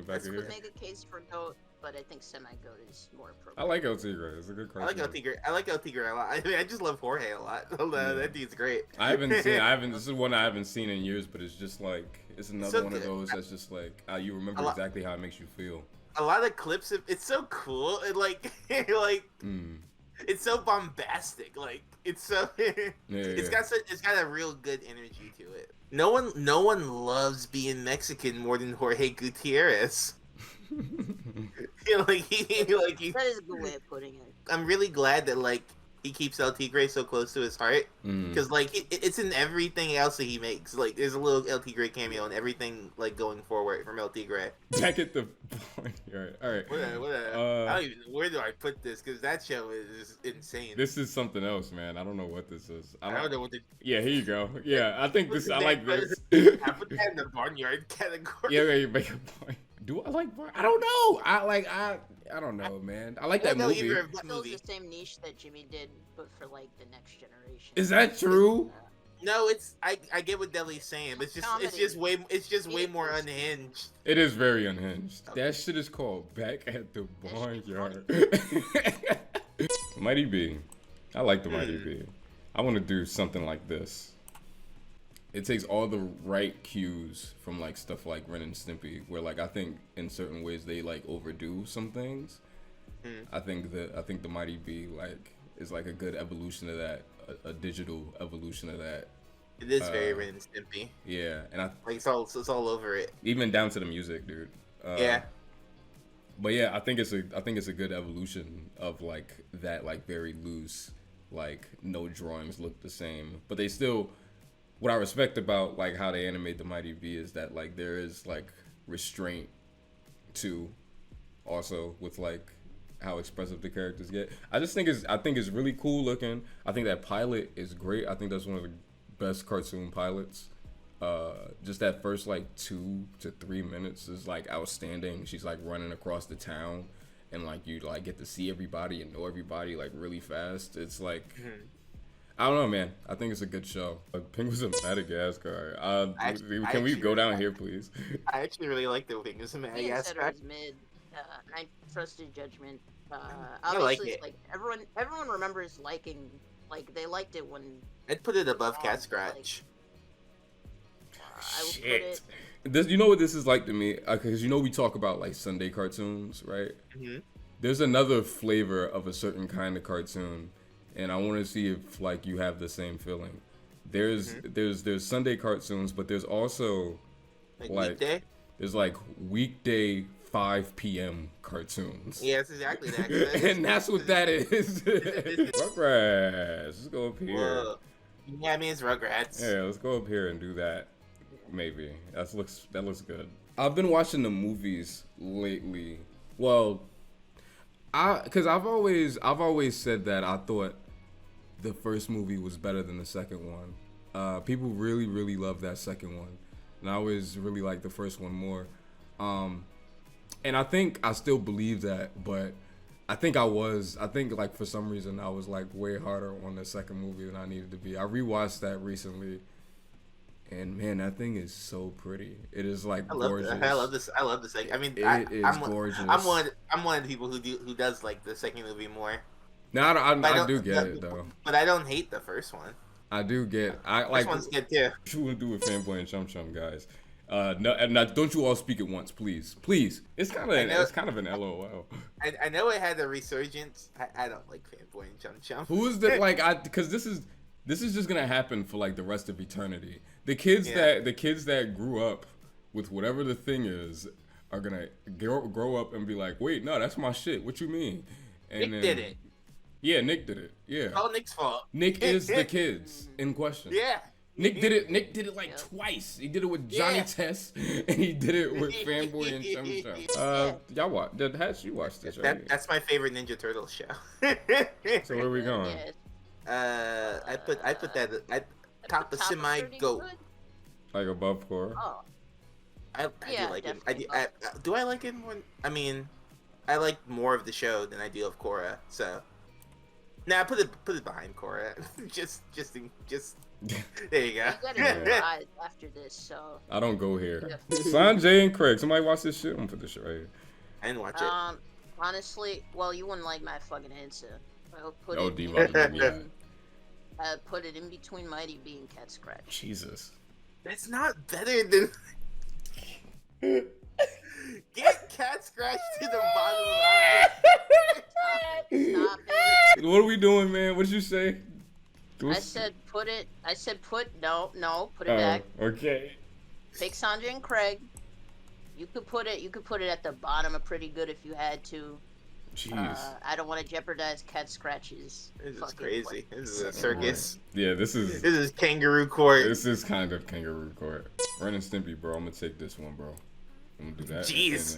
Back here. Would make a case for goat, but I think semi-goat is more appropriate. I like El Tigre. It's a good cartoon. I like El Tigre a lot. I mean, I just love Jorge a lot. That dude's great. This is one I haven't seen in years, but it's just like it's another one of those that's just like you remember exactly how it makes you feel. A lot of clips. It's so cool. It it's so bombastic. Like it's so. It's got a real good energy to it. No one loves being Mexican more than Jorge Gutierrez. That is a good way of putting it. I'm really glad that he keeps El Tigre so close to his heart, because it's in everything else that he makes. Like there's a little El Tigre cameo in everything going forward from El Tigre. Back at the point. All right. Where do I put this? Because that show is insane. This is something else, man. I don't know what this is. I don't know what the. Yeah, here you go. Yeah, I think this. I like this. I put that in the barnyard category. Yeah, you make a point. Do I like barnyard? I don't know. I don't know, man. I like that movie. It fills the same niche that Jimmy did, but for the next generation. Is that true? No, I get what Deli's saying, but it's just way more unhinged. It is very unhinged. Okay. That shit is called Back at the Barnyard. Mighty B. I like the Mighty B. I want to do something like this. It takes all the right cues from stuff like Ren and Stimpy, where I think in certain ways they overdo some things. I think the Mighty B is a good evolution of that, a digital evolution of that. It is very Ren and Stimpy. Yeah, and it's all over it. Even down to the music, dude. Yeah. But yeah, I think it's a good evolution of that very loose, no drawings look the same, but they still. What I respect about how they animate the Mighty B is that there is restraint too, also with how expressive the characters get. I think it's really cool looking. I think that pilot is great. I think that's one of the best cartoon pilots. Just that first like 2 to 3 minutes is like outstanding. She's like running across the town, and like you like get to see everybody and know everybody like really fast. It's like. I don't know, man. I think it's a good show. Penguins of Madagascar. Can we go down here, please? I actually really like the Penguins of Madagascar. Mid. I trusted judgment. I like Obviously, it. like everyone remembers liking. Like they liked it when. I'd put it above Cat Scratch. I would put it. This, you know what this is like to me? Because you know we talk about like Sunday cartoons, right? There's another flavor of a certain kind of cartoon. And I want to see if like you have the same feeling. There's Sunday cartoons, but there's also like weekday? There's like weekday 5 p.m. cartoons. Yeah, that's exactly that. And that's what that is. Rugrats. Let's go up here. Whoa. Yeah, I mean it's Rugrats. Yeah, let's go up here and do that. Maybe that looks good. I've been watching the movies lately. Well, because I've always said that I thought the first movie was better than the second one. People really love that second one, and I always really like the first one more. And I think I still believe that, but I think like for some reason I was like way harder on the second movie than I needed to be. I rewatched that recently, and man, that thing is so pretty. It is like gorgeous. I love this. I love the second. I mean, I'm gorgeous. I'm one of the people who does like the second movie more. No, I do get it though. But I don't hate the first one. I do get. I First like. one's good too. What you want to do with Fanboy and Chum Chum, guys? No, and now, don't you all speak at once, please. It's kind of an LOL. I know it had a resurgence. I don't like Fanboy and Chum Chum. Who is the because this is just gonna happen for like the rest of eternity. The kids that grew up with whatever the thing is are gonna grow up and be like, wait, no, that's my shit. What you mean? And Nick did it. Yeah, Nick did it. Yeah. It's all Nick's fault. Nick is the kids in question. Yeah. Nick did it like twice. He did it with Johnny Test, and he did it with Fanboy and Chum Chum. Y'all watch? Hatch, you watched this, right? That's my favorite Ninja Turtles show. So where are we going? I put that at top of semi goat. Like above core. Oh. I do like it. Do I like it more? I mean, I like more of the show than I do of Korra. So, nah, put it behind Korra. just. There you go. You gotta go after this, so. I don't go here. Sanjay and Craig, somebody watch this shit. I'm gonna put this shit right here. I didn't watch it. Honestly, well, you wouldn't like my fucking answer. I'll put put it in between Mighty Bee and Cat Scratch. Jesus. That's not better than. Get Cat Scratch to the bottom of the Stop it. What are we doing, man? What did you say? I said put it back. Okay. Take Sandra and Craig. You could put it at the bottom of Pretty Good if you had to. Jeez. I don't want to jeopardize Cat Scratch's. This is crazy. This is a circus. Yeah, this is kangaroo court. This is kind of kangaroo court. Ren and Stimpy, bro. I'm gonna take this one, bro. I'm gonna do that. Jeez.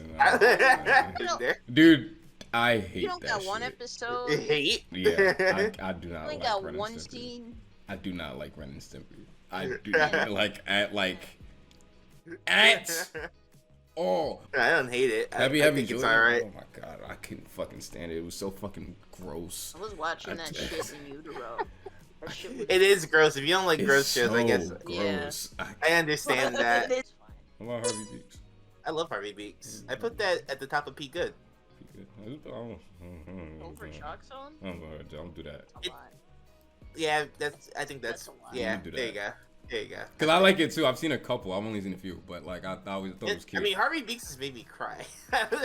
Dude, I hate You don't that got shit. one episode. Hate? Yeah, I do not You only like got Ren one and Stimpy. scene. I do not like Ren and Stimpy. I do not at all. I don't hate it. Heavy I think it's alright. Oh my god, I couldn't fucking stand it. It was so fucking gross. I was watching that shit in utero. That shit was... It is gross. If you don't like gross shows, I guess. Gross. Yeah. I understand that. It's fine. I love Harvey Beaks. I love Harvey Beaks. I put that at the top of P Good. Over Chalk Zone? Don't do that. Yeah, I think that's yeah. Do there you go. There you go. Cause I like it too. I've seen a couple. I've only seen a few, but like I always thought it was cute. I mean, Harvey Beaks has made me cry.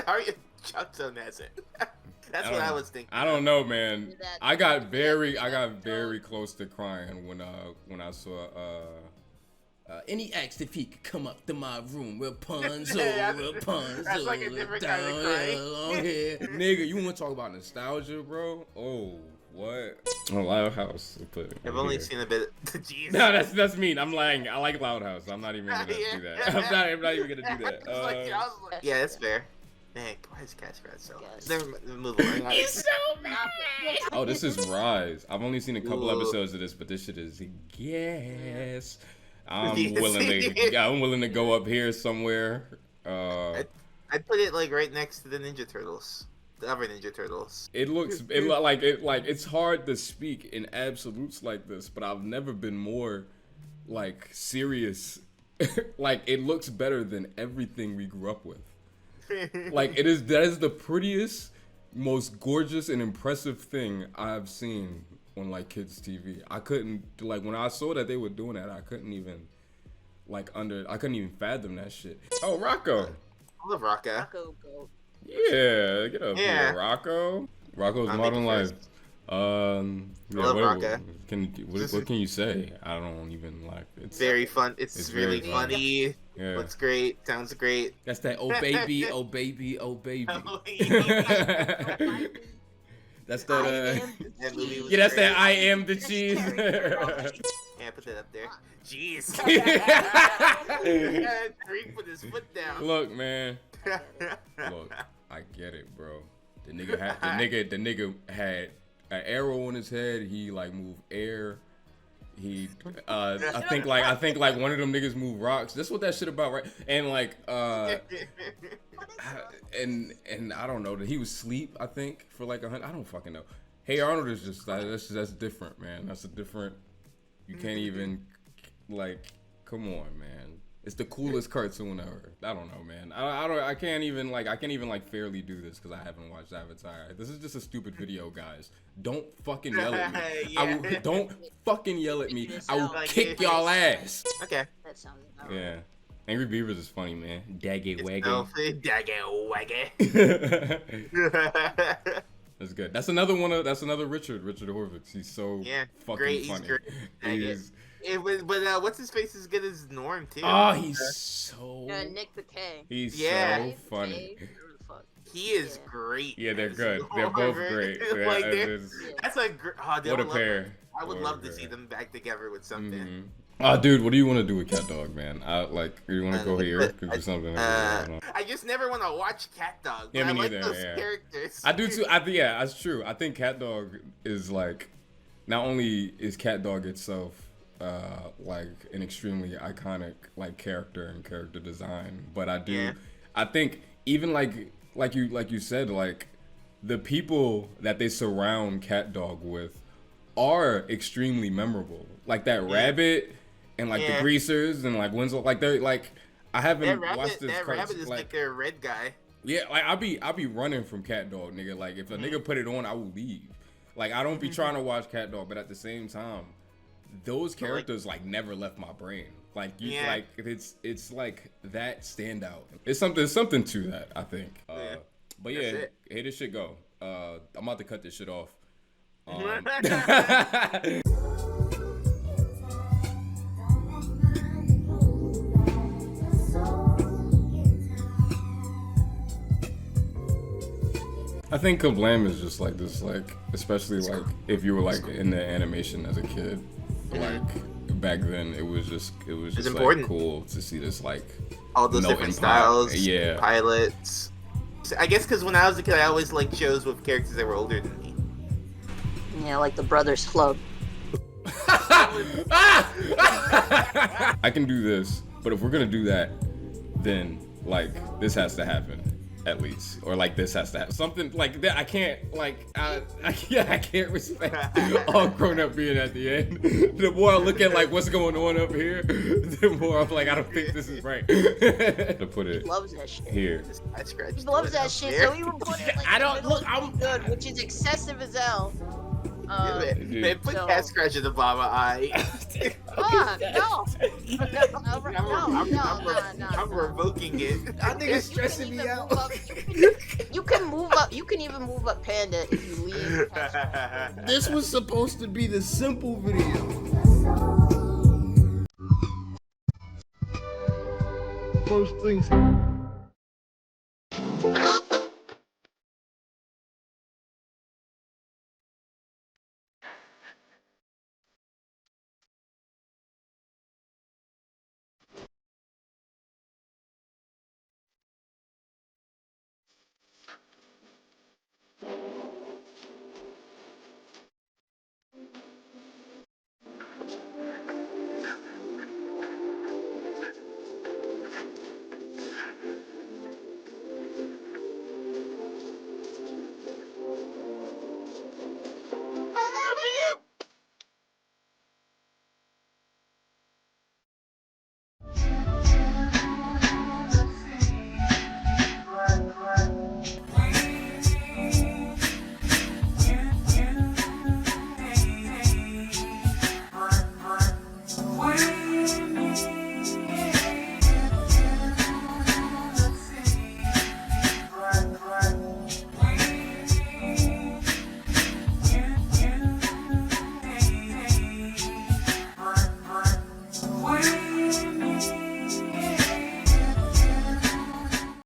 Harvey Chalk Zone hasn't. That's what I was thinking. I don't know, man. I got very close to crying when I saw and he asked if he could come up to my room. Rapunzel, Rapunzel, that's like a different kind of crying. Nigga, you want to talk about nostalgia, bro? Oh, what? Oh, Loud House. I've only seen a bit. Jeez. No, that's mean. I'm lying. I like Loud House. I'm not even gonna do that. I'm not even gonna do that. Yeah, that's fair. Nick, why is Cat Scratch so good? Never move on. He's so mad. Oh, this is Rise. I've only seen a couple episodes of this, but this shit is gas. I'm willing to go up here somewhere. I'd put it like right next to the Ninja Turtles. The other Ninja Turtles. It's hard to speak in absolutes like this, but I've never been more like serious. Like, it looks better than everything we grew up with. Like, that is the prettiest, most gorgeous and impressive thing I've seen on like kids TV. I couldn't, like, when I saw that they were doing that, I couldn't even fathom that shit. Oh, Rocco. I love Rocco. Rocco, go. Yeah, get up here, Rocco. Rocco's Modern Life. I love Rocco. What can you say? I don't even like. It's very fun. It's really funny. Yeah. Looks great. Sounds great. That's that oh baby, oh baby, oh baby. That's that. Yeah, that's that. I am the cheese. Yeah, put that up there. Jeez. Tariq put his foot down. Look, man. Look, I get it, bro. The nigga had an arrow on his head. He like moved air. He I think like one of them niggas move rocks. That's what that shit about, right? And like and I don't know, that he was asleep, I think, for like 100. I don't fucking know. Hey Arnold is just that's different, man. That's a different. You can't even like. Come on, man. It's the coolest cartoon ever. I don't know, man. I can't even fairly do this because I haven't watched Avatar. This is just a stupid video, guys. Don't fucking yell at me. Don't fucking yell at me. I will kick y'all ass. Okay. That sounds yeah. Angry Beavers is funny, man. Daggy waggy. Daggy waggy. That's good. That's another Richard Horvitz. He's so fucking funny. He's great. But what's his face is good as Norm too. Oh, he's so. Nick the K. He's so funny. He is great. Yeah, they're good. They're both great. Like that's a what a pair. I would love to see them back together with something. Mm-hmm. Oh, dude, what do you want to do with Cat Dog, man? You want to go here? Could do something. I just never want to watch Cat Dog. Yeah, me neither. I like those characters. I do too. Yeah, that's true. I think Cat Dog is like, not only is Cat Dog itself like an extremely iconic like character and character design, but I think even like you said, like the people that they surround Cat Dog with are extremely memorable. Like that rabbit. And like the greasers and like Winslow, like they're like, I haven't watched this. That rabbit is like their red guy. Yeah, like I'll be running from Cat Dog, nigga. Like if a nigga put it on, I will leave. Like I don't be trying to watch Cat Dog, but at the same time, those characters like never left my brain. Like you, like it's like that standout. It's something to that, I think. But yeah, hey, this shit go. I'm about to cut this shit off. I think Kablam is just like this, like especially like if you were like in the animation as a kid, like back then it was just like cool to see this like all those different styles, pilots. I guess because when I was a kid, I always liked shows with characters that were older than me. Yeah, like the Brothers Club. I can do this, but if we're gonna do that, then like this has to happen. At least, or like this has to happen. Something like that. I can't like I can't respect all grown up being at the end. The more I look at like what's going on up here, the more I'm like I don't think this is right. To put it loves that shit. Here. He loves that shit, so he would put it like I don't look. I'm good, which is excessive as hell. Man, put Cat Scratch in the bottom of eye. No. I'm revoking it. That nigga's stressing me out. You can move up. You can even move up Panda if you leave. This was supposed to be the simple video. First things.